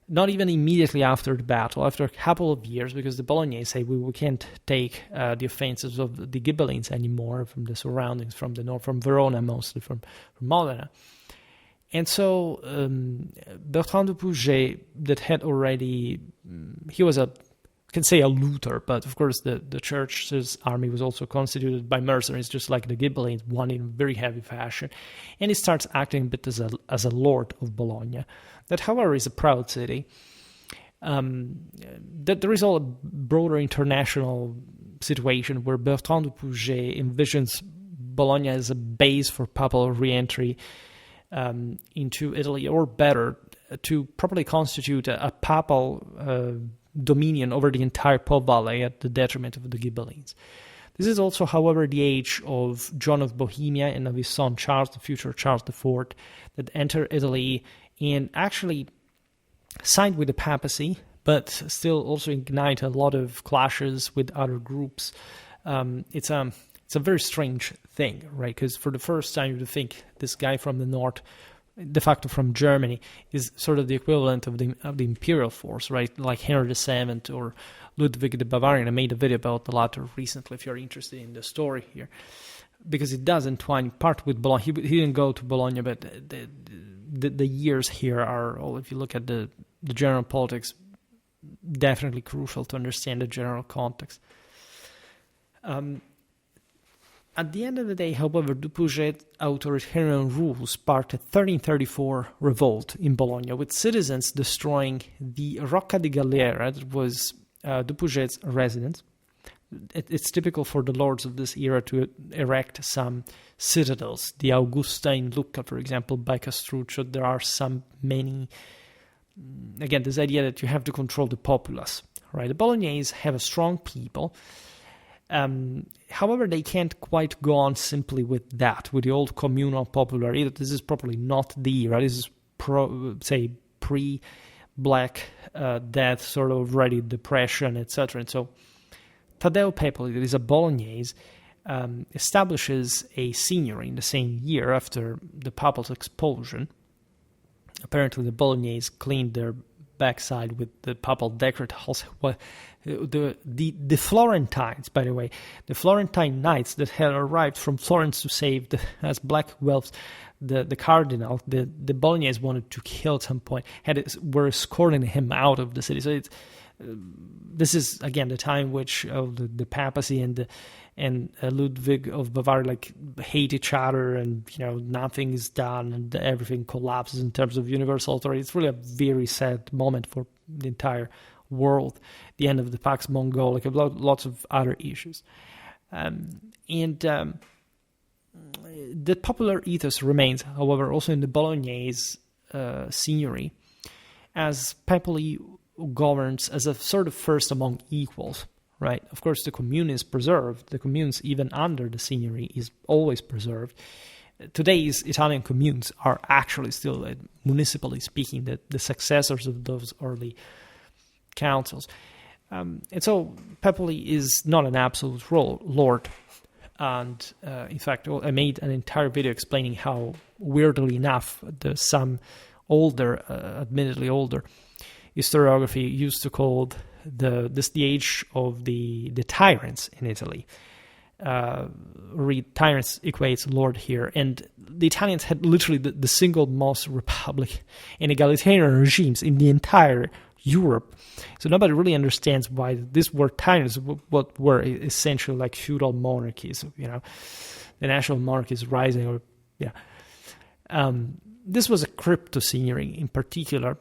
not even immediately after the battle, after a couple of years, because the Bolognese say we can't take the offenses of the Ghibellines anymore from the surroundings, from the north, from Verona mostly, from Modena. And so Bertrand de Pouget, that had already, he was a looter, but of course the church's army was also constituted by mercenaries, just like the Ghibellines, one in very heavy fashion, and he starts acting a bit as a lord of Bologna. That, however, is a proud city. That there is all a broader international situation where Bertrand de Pouget envisions Bologna as a base for papal re-entry into Italy, or better, to properly constitute a papal dominion over the entire Po Valley at the detriment of the Ghibellines. This is also, however, the age of John of Bohemia and of his son Charles, the future Charles IV, that enter Italy and actually side with the papacy, but still also ignite a lot of clashes with other groups. It's a very strange thing, right? Because for the first time, you would think this guy from the north, de facto from Germany, is sort of the equivalent of the imperial force, right? Like Henry VII or Ludwig the Bavarian. I made a video about the latter recently, if you're interested in the story here, because it does entwine part with Bologna. He didn't go to Bologna, but the years here are, if you look at the general politics, definitely crucial to understand the general context. At the end of the day, however, Dupuget's authoritarian rule sparked a 1334 revolt in Bologna, with citizens destroying the Rocca di Galera, that was Dupuget's residence. It's typical for the lords of this era to erect some citadels. The Augusta in Lucca, for example, by Castruccio, there are many. Again, this idea that you have to control the populace, right? The Bolognese have a strong people. However, they can't quite go on simply with that, with the old communal popular era. This is probably not the era. This is, pre-Black Death, sort of already Depression, etc. And so Taddeo Pepoli, that is a Bolognese, establishes a signory in the same year after the Papal's expulsion. Apparently, the Bolognese cleaned their backside with the Papal decree. The Florentines, by the way, the Florentine knights that had arrived from Florence to save as black whelps the cardinal, the Bolognese wanted to kill at some point, were escorting him out of the city. So this is again the time which the papacy and Ludwig of Bavaria hate each other, and nothing is done, and everything collapses in terms of universal authority. It's really a very sad moment for the entire world. The end of the Pax Mongolica, lots of other issues, the popular ethos remains, however, also in the Bolognese signory, as Pepoli governs as a sort of first among equals. Right, of course, the commune is preserved. The communes, even under the signory, is always preserved. Today's Italian communes are actually still, municipally speaking, the successors of those early councils. And so Pepoli is not an absolute lord. And in fact, I made an entire video explaining how, weirdly enough, some older, admittedly older, historiography used to call the age of the tyrants in Italy. Tyrants equates lord here, and the Italians had literally the single most republic and egalitarian regimes in the entire Europe. So nobody really understands why these were tyrants, what were essentially like feudal monarchies. The national monarchy is rising, this was a crypto signory in particular,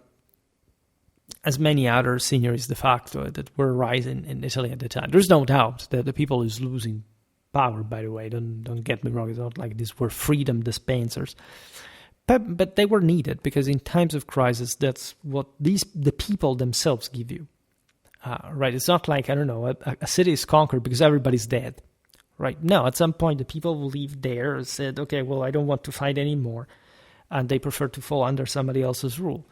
as many other signories de facto that were rising in Italy at the time. There's no doubt that the people is losing power, by the way. Don't get me wrong. It's not like these were freedom dispensers. But they were needed, because in times of crisis, that's what the people themselves give you. Right? It's not like, a city is conquered because everybody's dead. Right? No, at some point the people will leave there and said, okay, well, I don't want to fight anymore. And they prefer to fall under somebody else's rule.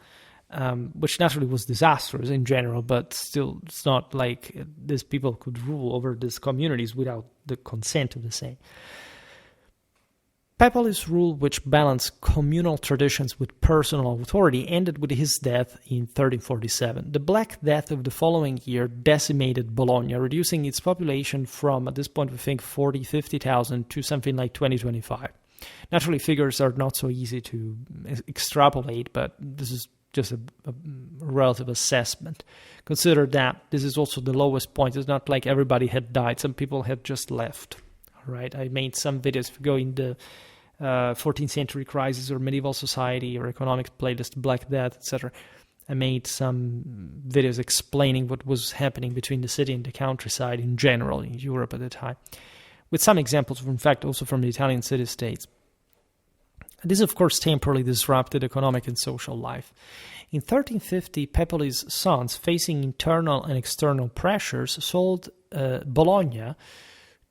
Which naturally was disastrous in general, but still, it's not like these people could rule over these communities without the consent of the same. Pepoli's rule, which balanced communal traditions with personal authority, ended with his death in 1347. The Black Death of the following year decimated Bologna, reducing its population from, at this point, we think 50,000 to something like 25. Naturally, figures are not so easy to extrapolate, but this is just a relative assessment. Consider that this is also the lowest point. It's not like everybody had died. Some people had just left. Right? I made some videos. If you go in the 14th century crisis or medieval society or economics playlist, Black Death, etc. I made some videos explaining what was happening between the city and the countryside in general in Europe at the time, with some examples, in fact, also from the Italian city-states. This, of course, temporarily disrupted economic and social life. In 1350, Pepoli's sons, facing internal and external pressures, sold Bologna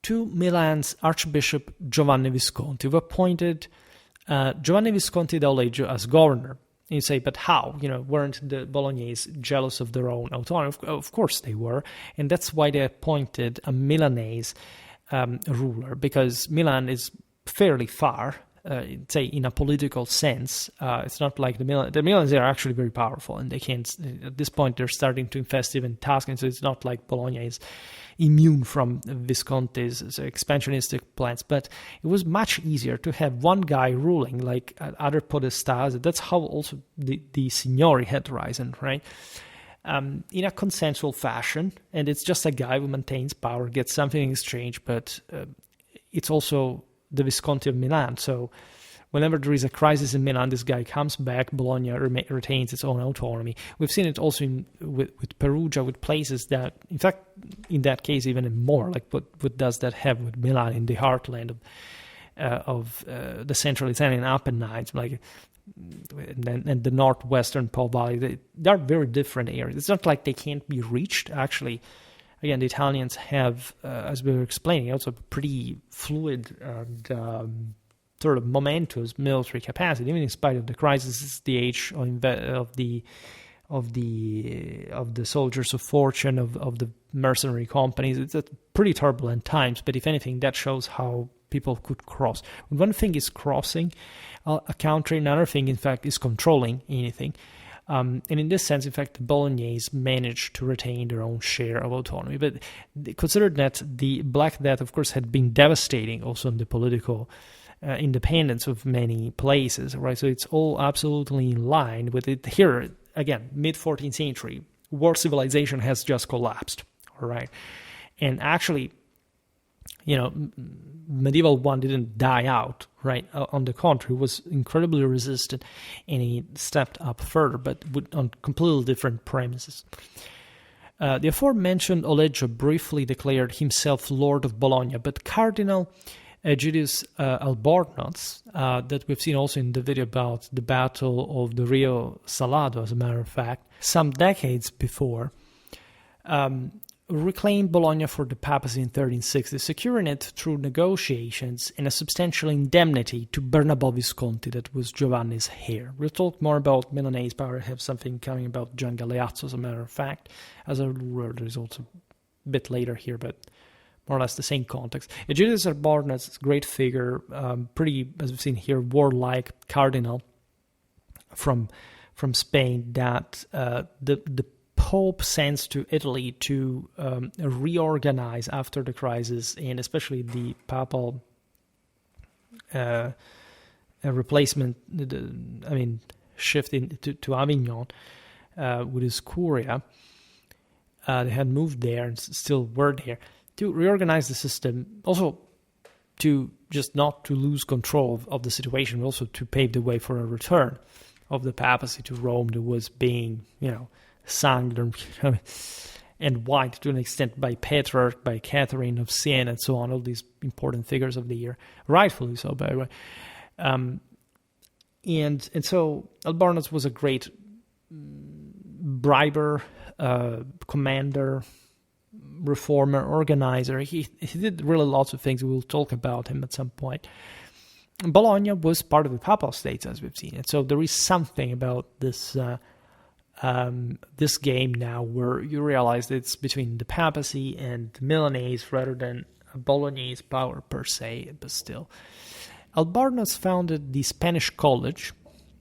to Milan's Archbishop Giovanni Visconti, who appointed Giovanni Visconti d'Auleggio as governor. And you say, but how? Weren't the Bolognese jealous of their own autonomy? Of course they were, and that's why they appointed a Milanese ruler, because Milan is fairly far, say in a political sense. It's not like the Milans are actually very powerful, and they can't. At this point, they're starting to infest even Tuscany, so it's not like Bologna is immune from Visconti's expansionistic plans. But it was much easier to have one guy ruling, like other podestas. That's how also the signori had risen, right? In a consensual fashion, and it's just a guy who maintains power, gets something in exchange, but it's also the Visconti of Milan. So whenever there is a crisis in Milan, this guy comes back, Bologna retains its own autonomy. We've seen it also with Perugia, with places that, in fact, in that case, even more, like what does that have with Milan in the heartland of the central Italian Apennines, like and the northwestern Po Valley. They are very different areas. It's not like they can't be reached. Actually, again, the Italians have, as we were explaining, also pretty fluid and sort of momentous military capacity, even in spite of the crisis. It's the age of the soldiers of fortune, of the mercenary companies. It's a pretty turbulent times, but if anything, that shows how people could cross. One thing is crossing a country, another thing, in fact, is controlling anything. And in this sense, in fact, the Bolognese managed to retain their own share of autonomy. But consider that the Black Death, of course, had been devastating also in the political independence of many places, right? So it's all absolutely in line with it. Here, again, mid-14th century, world civilization has just collapsed, all right? And actually, medieval one didn't die out, right? On the contrary, it was incredibly resistant, and he stepped up further, but on completely different premises. The aforementioned Oleggio briefly declared himself Lord of Bologna, but Cardinal Egidius Albornoz, that we've seen also in the video about the Battle of the Rio Salado, as a matter of fact, some decades before, reclaimed Bologna for the papacy in 1360, securing it through negotiations and a substantial indemnity to Bernabo Visconti, that was Giovanni's heir. We'll talk more about Milanese power. I have something coming about Gian Galeazzo, as a matter of fact, as a ruler. There's also a bit later here, but more or less the same context. Egidius Albornoz, great figure, pretty, as we've seen here, warlike cardinal from Spain, that the Pope sends to Italy to reorganize after the crisis, and especially the papal replacement, shift to Avignon with his curia. They had moved there and still were there to reorganize the system, also to just not to lose control of the situation, but also to pave the way for a return of the papacy to Rome that was being, sung and white to an extent by Petrarch, by Catherine of Siena, and so on, all these important figures of the year, rightfully so, by the way. And so Albornoz was a great briber, commander, reformer, organizer. He did really lots of things. We'll talk about him at some point. Bologna was part of the Papal States, as we've seen. And so there is something about this this game now where you realize that it's between the papacy and the Milanese rather than a Bolognese power per se, but still. Albornoz founded the Spanish College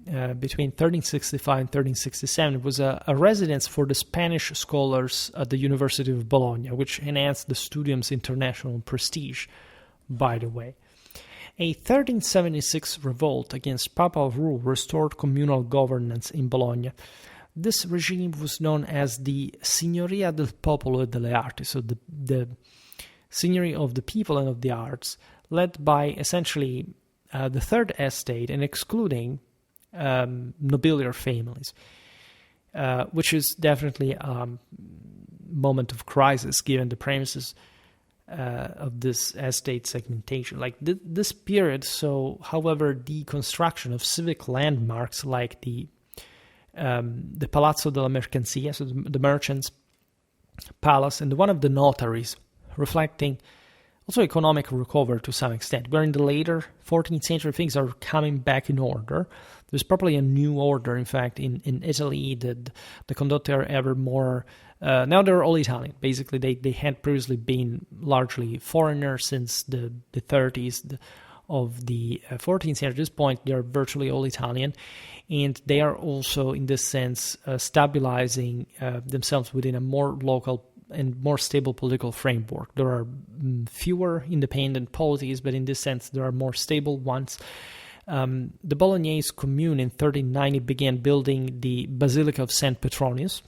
between 1365 and 1367. It was a residence for the Spanish scholars at the University of Bologna, which enhanced the studium's international prestige, by the way. A 1376 revolt against papal rule restored communal governance in Bologna. This regime was known as the Signoria del Popolo e delle Arti, so the Signory of the People and of the Arts, led by essentially the Third Estate and excluding nobiliar families, which is definitely a moment of crisis given the premises of this estate segmentation. Like this period saw, however, the construction of civic landmarks like the Palazzo della Mercanzia, so the merchants' palace, and one of the notaries, reflecting also economic recovery to some extent. Where in the later 14th century things are coming back in order. There's probably a new order, in fact, in Italy, that the condotti are ever more... now they're all Italian. Basically, they had previously been largely foreigners since the 30s of the 14th century. At this point, they're virtually all Italian. And they are also, in this sense, stabilizing themselves within a more local and more stable political framework. There are fewer independent polities, but in this sense, there are more stable ones. The Bolognese commune in 1390 began building the Basilica of St. Petronius,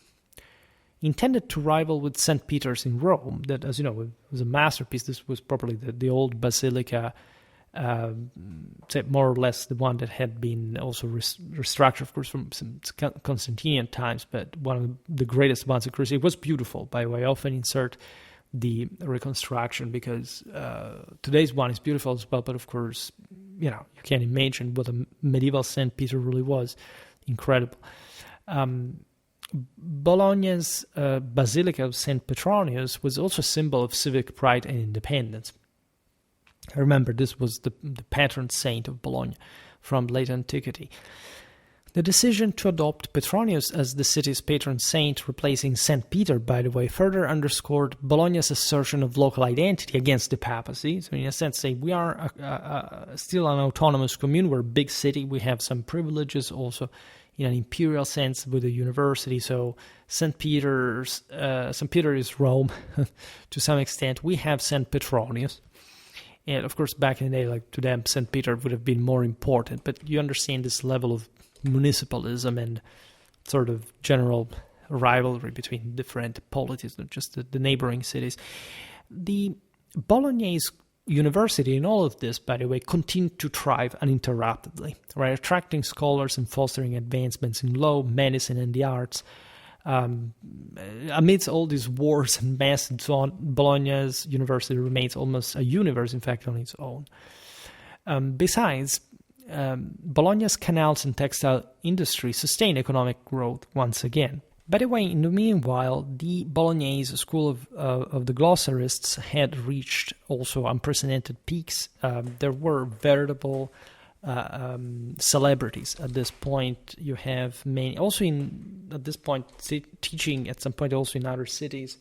intended to rival with St. Peter's in Rome, that, as you know, was a masterpiece. This was probably the old basilica, more or less the one that had been also restructured, of course, from some Constantinian times, but one of the greatest ones in Greece. It was beautiful, by the way. I often insert the reconstruction because today's one is beautiful as well, but of course, you can't imagine what a medieval St. Peter really was. Incredible. Bologna's Basilica of St. Petronius was also a symbol of civic pride and independence. Remember, this was the patron saint of Bologna from late antiquity. The decision to adopt Petronius as the city's patron saint, replacing St. Peter, by the way, further underscored Bologna's assertion of local identity against the papacy. So in a sense, say we are still an autonomous commune. We're a big city. We have some privileges also in an imperial sense with the university. So St. Peter is Rome to some extent. We have St. Petronius. And of course, back in the day, like to them, St. Peter would have been more important. But you understand this level of municipalism and sort of general rivalry between different polities, not just the neighboring cities. The Bolognese university in all of this, by the way, continued to thrive uninterruptedly, right? Attracting scholars and fostering advancements in law, medicine, and the arts. Amidst all these wars and mess and so on, Bologna's university remains almost a universe, in fact, on its own. Besides, Bologna's canals and textile industry sustained economic growth once again. By the way, in the meanwhile, the Bolognese school of the glossarists had reached also unprecedented peaks. There were veritable celebrities at this point. You have many, also at this point, teaching at some point also in other cities.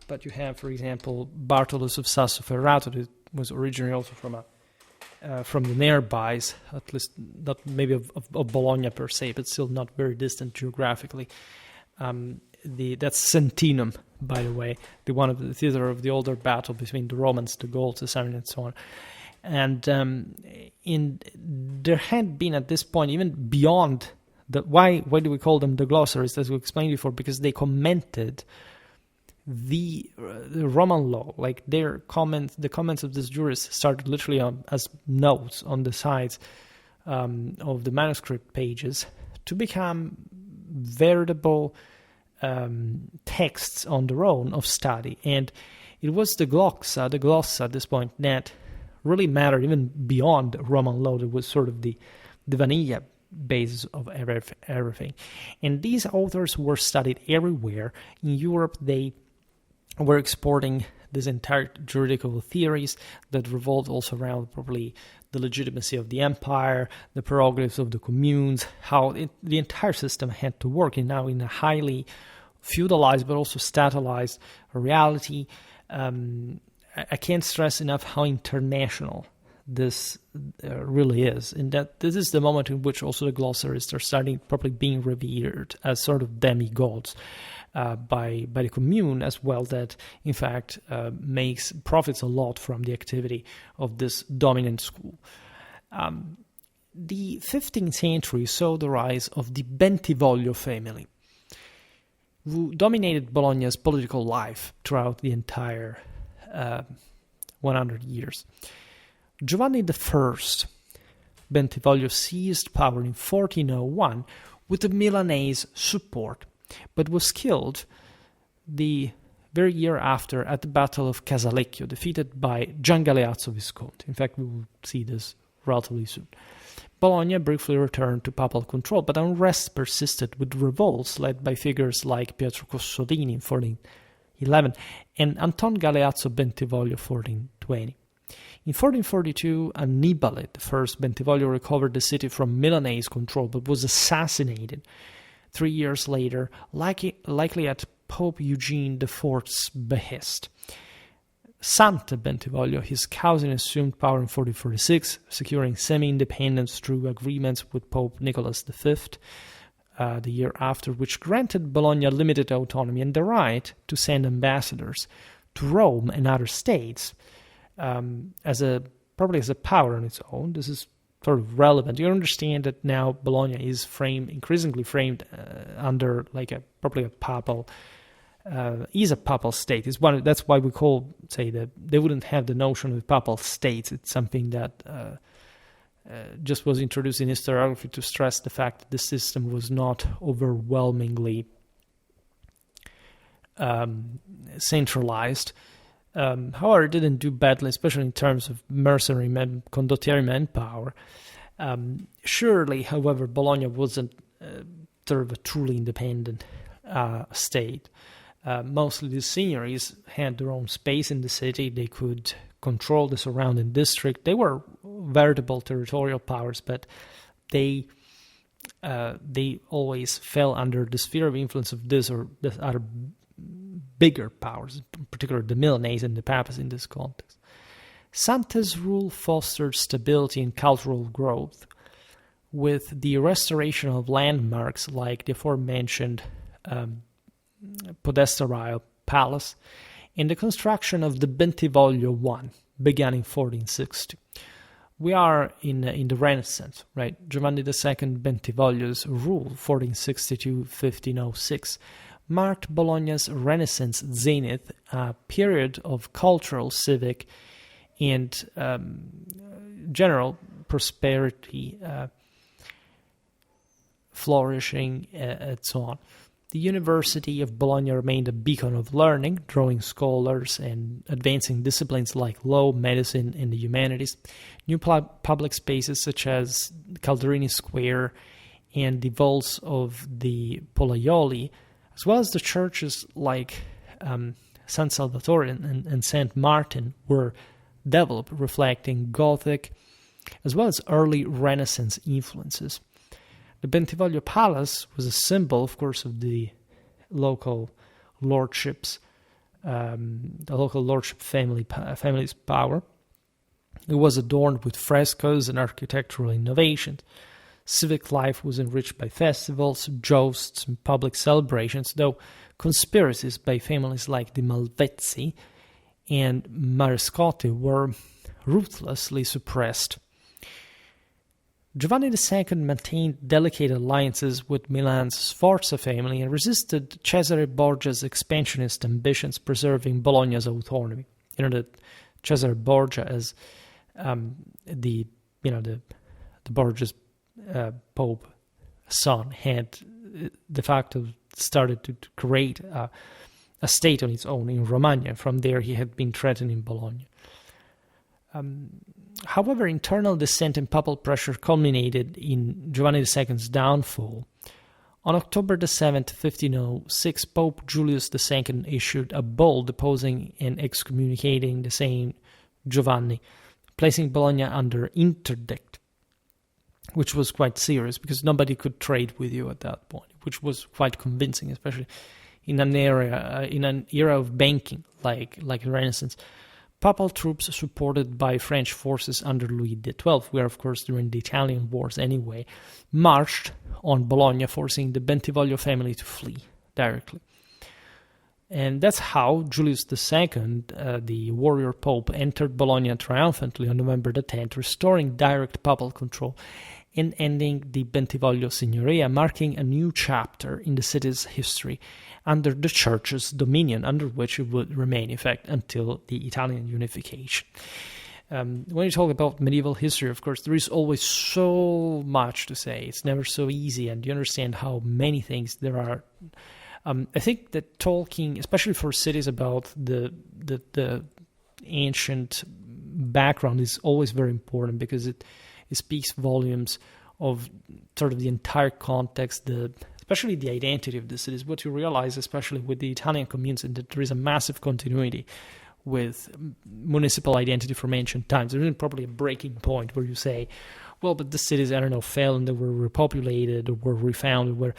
But you have, for example, Bartolus of Sassoferrato, who was originally also from the nearbys, at least not maybe of Bologna per se, but still not very distant geographically. That's Sentinum, by the way, the one of the theater of the older battle between the Romans, the Gauls, the Saracens, and so on. And there had been at this point, even beyond why do we call them the glossarists, as we explained before, because they commented the Roman law, like their comments, the comments of these jurists started literally as notes on the sides of the manuscript pages to become veritable texts on their own of study. And it was the glossa at this point that really mattered even beyond Roman law. That was sort of the vanilla basis of everything. And these authors were studied everywhere. In Europe, they were exporting this entire juridical theories that revolved also around probably the legitimacy of the empire, the prerogatives of the communes, how the entire system had to work in a highly feudalized but also statalized reality. I can't stress enough how international this really is, and that this is the moment in which also the glossarists are starting probably being revered as sort of demigods by the commune as well, that in fact profits a lot from the activity of this dominant school. The 15th century saw the rise of the Bentivoglio family, who dominated Bologna's political life throughout the entire 100 years. Giovanni I Bentivoglio seized power in 1401 with the Milanese support, but was killed the very year after at the Battle of Casalecchio, defeated by Gian Galeazzo Visconti. In fact, we will see this relatively soon. Bologna briefly returned to papal control, but unrest persisted with revolts led by figures like Pietro Cossolini in 1411 and Anton Galeazzo Bentivoglio 1420. In 1442, Annibale I Bentivoglio recovered the city from Milanese control, but was assassinated 3 years later, likely at Pope Eugene IV's behest. Sante Bentivoglio, his cousin, assumed power in 1446, securing semi-independence through agreements with Pope Nicholas V the year after, which granted Bologna limited autonomy and the right to send ambassadors to Rome and other states probably as a power on its own. This is sort of relevant. You understand that now Bologna is increasingly framed under like probably a papal. Is a papal state. That's why we call, say, that they wouldn't have the notion of papal states. It's something that just was introduced in historiography to stress the fact that the system was not overwhelmingly centralized. However, it didn't do badly, especially in terms of mercenary condottieri manpower. Surely, however, Bologna wasn't sort of a truly independent state. Mostly the signories had their own space in the city. They could control the surrounding district. They were veritable territorial powers, but they always fell under the sphere of influence of this or the other bigger powers, in particular the Milanese and the Papacy in this context. Sante's rule fostered stability and cultural growth, with the restoration of landmarks like the aforementioned Podestario Palace and the construction of the Bentivoglio I, began in 1460. We are in the Renaissance, right? Giovanni II Bentivoglio's rule, 1460 to 1506, marked Bologna's Renaissance zenith, a period of cultural, civic, and general prosperity, flourishing, and so on. The University of Bologna remained a beacon of learning, drawing scholars and advancing disciplines like law, medicine, and the humanities. New public spaces such as Calderini Square and the vaults of the Pollaioli, as well as the churches like San Salvatore and St. Martin, were developed, reflecting Gothic as well as early Renaissance influences. The Bentivoglio Palace was a symbol, of course, of the local lordships, the local lordship family's power. It was adorned with frescoes and architectural innovations. Civic life was enriched by festivals, jousts, and public celebrations, though conspiracies by families like the Malvezzi and Marescotti were ruthlessly suppressed. Giovanni II maintained delicate alliances with Milan's Sforza family and resisted Cesare Borgia's expansionist ambitions, preserving Bologna's autonomy. You know that Cesare Borgia, as the Borgia's Pope son, had de facto started to create a state on its own in Romagna. From there, he had been threatening Bologna. However, internal dissent and papal pressure culminated in Giovanni II's downfall. On October 7, 1506, Pope Julius II issued a bull deposing and excommunicating the Saint Giovanni, placing Bologna under interdict, which was quite serious because nobody could trade with you at that point, which was quite convincing, especially in an era of banking like Renaissance. Papal troops supported by French forces under Louis XII, where of course during the Italian wars anyway, marched on Bologna, forcing the Bentivoglio family to flee directly. And that's how Julius II, the warrior pope, entered Bologna triumphantly on November the 10th, restoring direct papal control and ending the Bentivoglio Signoria, marking a new chapter in the city's history under the church's dominion, under which it would remain, in fact, until the Italian unification. When you talk about medieval history, of course, there is always so much to say. It's never so easy, and you understand how many things there are. I think that talking, especially for cities, about the ancient background is always very important because it speaks volumes of sort of the entire context, especially the identity of the cities. What you realize, especially with the Italian communes, is that there is a massive continuity with municipal identity from ancient times. There isn't probably a breaking point where you say, well, but the cities, I don't know, fell and they were repopulated or were refounded,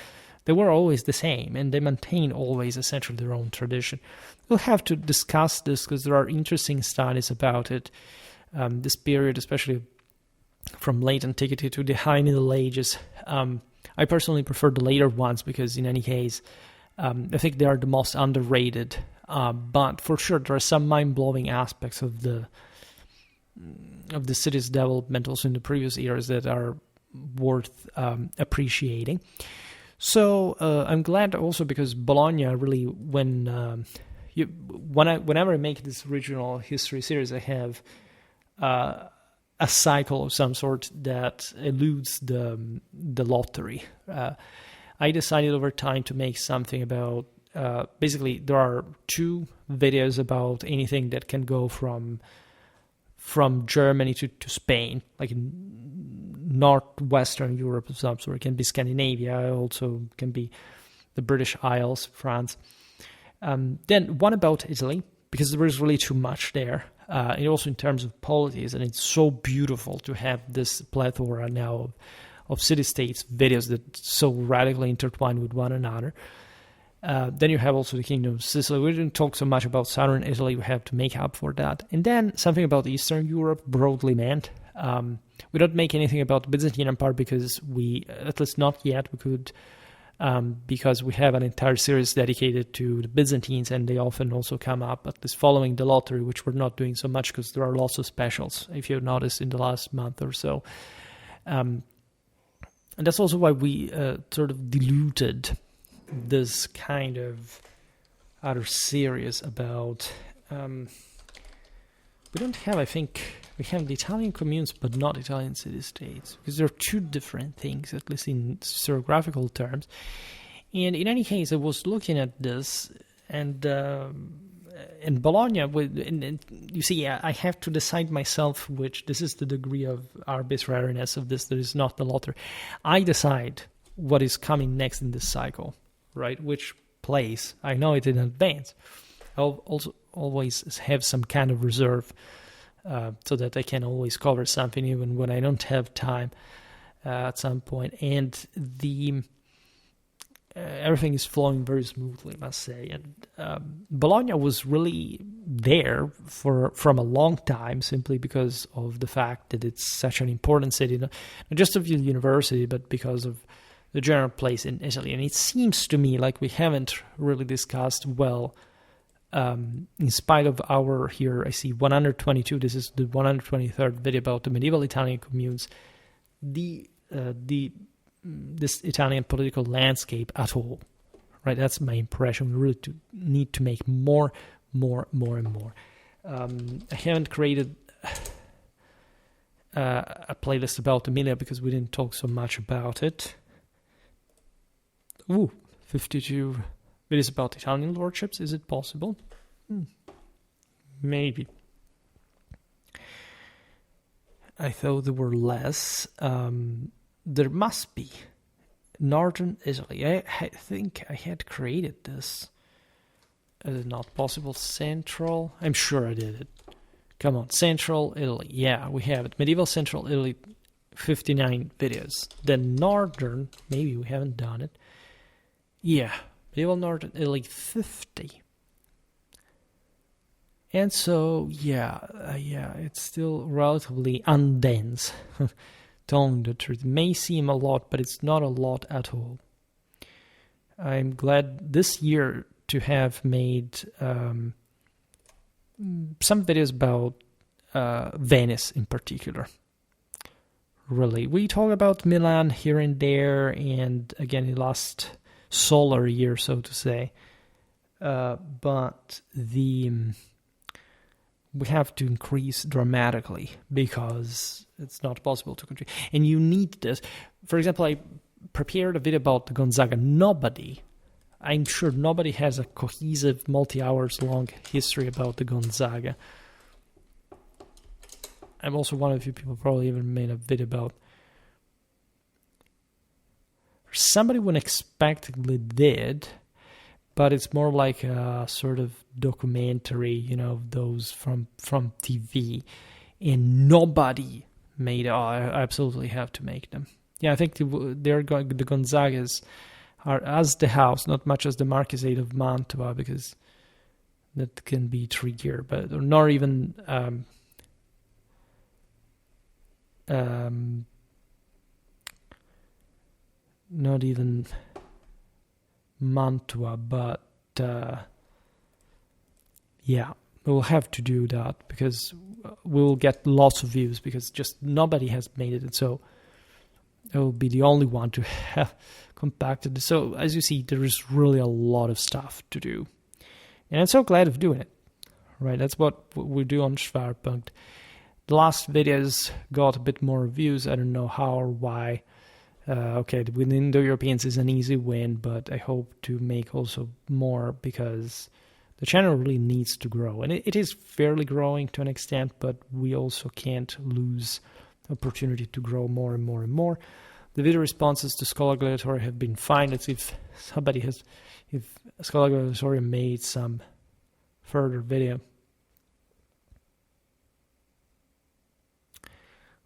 they were always the same, and they maintain always essentially their own tradition. We'll have to discuss this because there are interesting studies about it. This period, especially from late antiquity to the high Middle Ages. I personally prefer the later ones because, in any case, I think they are the most underrated. But for sure, there are some mind-blowing aspects of the city's development also in the previous eras that are worth appreciating. So I'm glad also because Bologna really, whenever I make this regional history series, I have a cycle of some sort that eludes the lottery. I decided over time to make something about, basically there are 2 videos about anything that can go from Germany to Spain, like in northwestern Europe of some sort. It can be Scandinavia, also can be the British Isles, France. Then one about Italy, because there is really too much there. And also in terms of polities, and it's so beautiful to have this plethora now of city-states videos that so radically intertwine with one another. Then you have also the Kingdom of Sicily. We didn't talk so much about southern Italy. We have to make up for that. And then something about Eastern Europe, broadly meant. We don't make anything about the Byzantine Empire because at least not yet, we could, because we have an entire series dedicated to the Byzantines, and they often also come up at this following the lottery, which we're not doing so much because there are lots of specials, if you've noticed in the last month or so. And that's also why we sort of diluted this kind of other series about... we don't have, I think... We have the Italian communes, but not Italian city-states, because they're two different things, at least in historiographical terms. And in any case, I was looking at this, and in Bologna, and you see, I have to decide myself which, this is the degree of arbitrariness of this, that is not the lottery. I decide what is coming next in this cycle, right? Which place. I know it in advance. I'll also always have some kind of reserve, so that I can always cover something even when I don't have time at some point. And everything is flowing very smoothly, I must say. And Bologna was really there from a long time, simply because of the fact that it's such an important city, not just of the university, but because of the general place in Italy. And it seems to me like we haven't really discussed well, in spite of our, here I see 122, this is the 123rd video about the medieval Italian communes, this Italian political landscape at all, right? That's my impression. We really need to make more and more. I haven't created a playlist about Emilia because we didn't talk so much about it. 52 videos about Italian lordships. Is it possible? Maybe. I thought there were less. There must be. Northern Italy. I think I had created this. Is it not possible? Central. I'm sure I did it. Come on. Central Italy. Yeah, we have it. Medieval Central Italy, 59 videos. Then Northern. Maybe we haven't done it. Yeah. Medieval Northern Italy, 50. And so, yeah, it's still relatively undense. Telling the truth. It may seem a lot, but it's not a lot at all. I'm glad this year to have made some videos about Venice in particular. Really, we talk about Milan here and there, and again, the last solar year, so to say. But we have to increase dramatically because it's not possible to continue. And you need this. For example, I prepared a video about the Gonzaga. I'm sure nobody has a cohesive, multi-hours long history about the Gonzaga. I'm also one of the few people probably even made a video about. Somebody unexpectedly did, but it's more like a sort of documentary, those from TV, and nobody made. I absolutely have to make them. Yeah, I think the Gonzagas are as the house, not much as the Marquisate of Mantua, because that can be trickier, but not even not even Mantua, but yeah, we'll have to do that because we'll get lots of views because just nobody has made it, and so I will be the only one to have compacted it. So as you see, there is really a lot of stuff to do, and I'm so glad of doing it. Right, that's what we do on Schwerpunkt. The last videos got a bit more views. I don't know how or why. Okay, within the Europeans is an easy win, but I hope to make also more because the channel really needs to grow. And it is fairly growing to an extent, but we also can't lose the opportunity to grow more and more and more. The video responses to Scholar Gladiatoria have been fine. Let's see if Scholar Gladiatoria made some further video.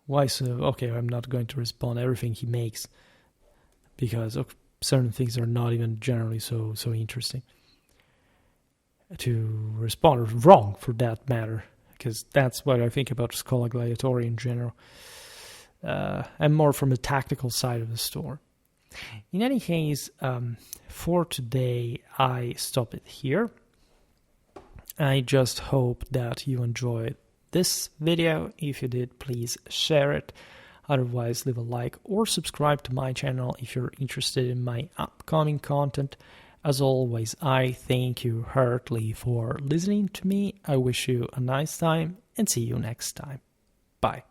Why so? Okay, I'm not going to respond everything he makes because certain things are not even generally so interesting to respond, or wrong for that matter, because that's what I think about Scholar Gladiatoria in general. I'm more from the tactical side of the store. In any case, for today, I stop it here. I just hope that you enjoyed this video. If you did, please share it. Otherwise, leave a like or subscribe to my channel if you're interested in my upcoming content. As always, I thank you heartily for listening to me. I wish you a nice time and see you next time. Bye.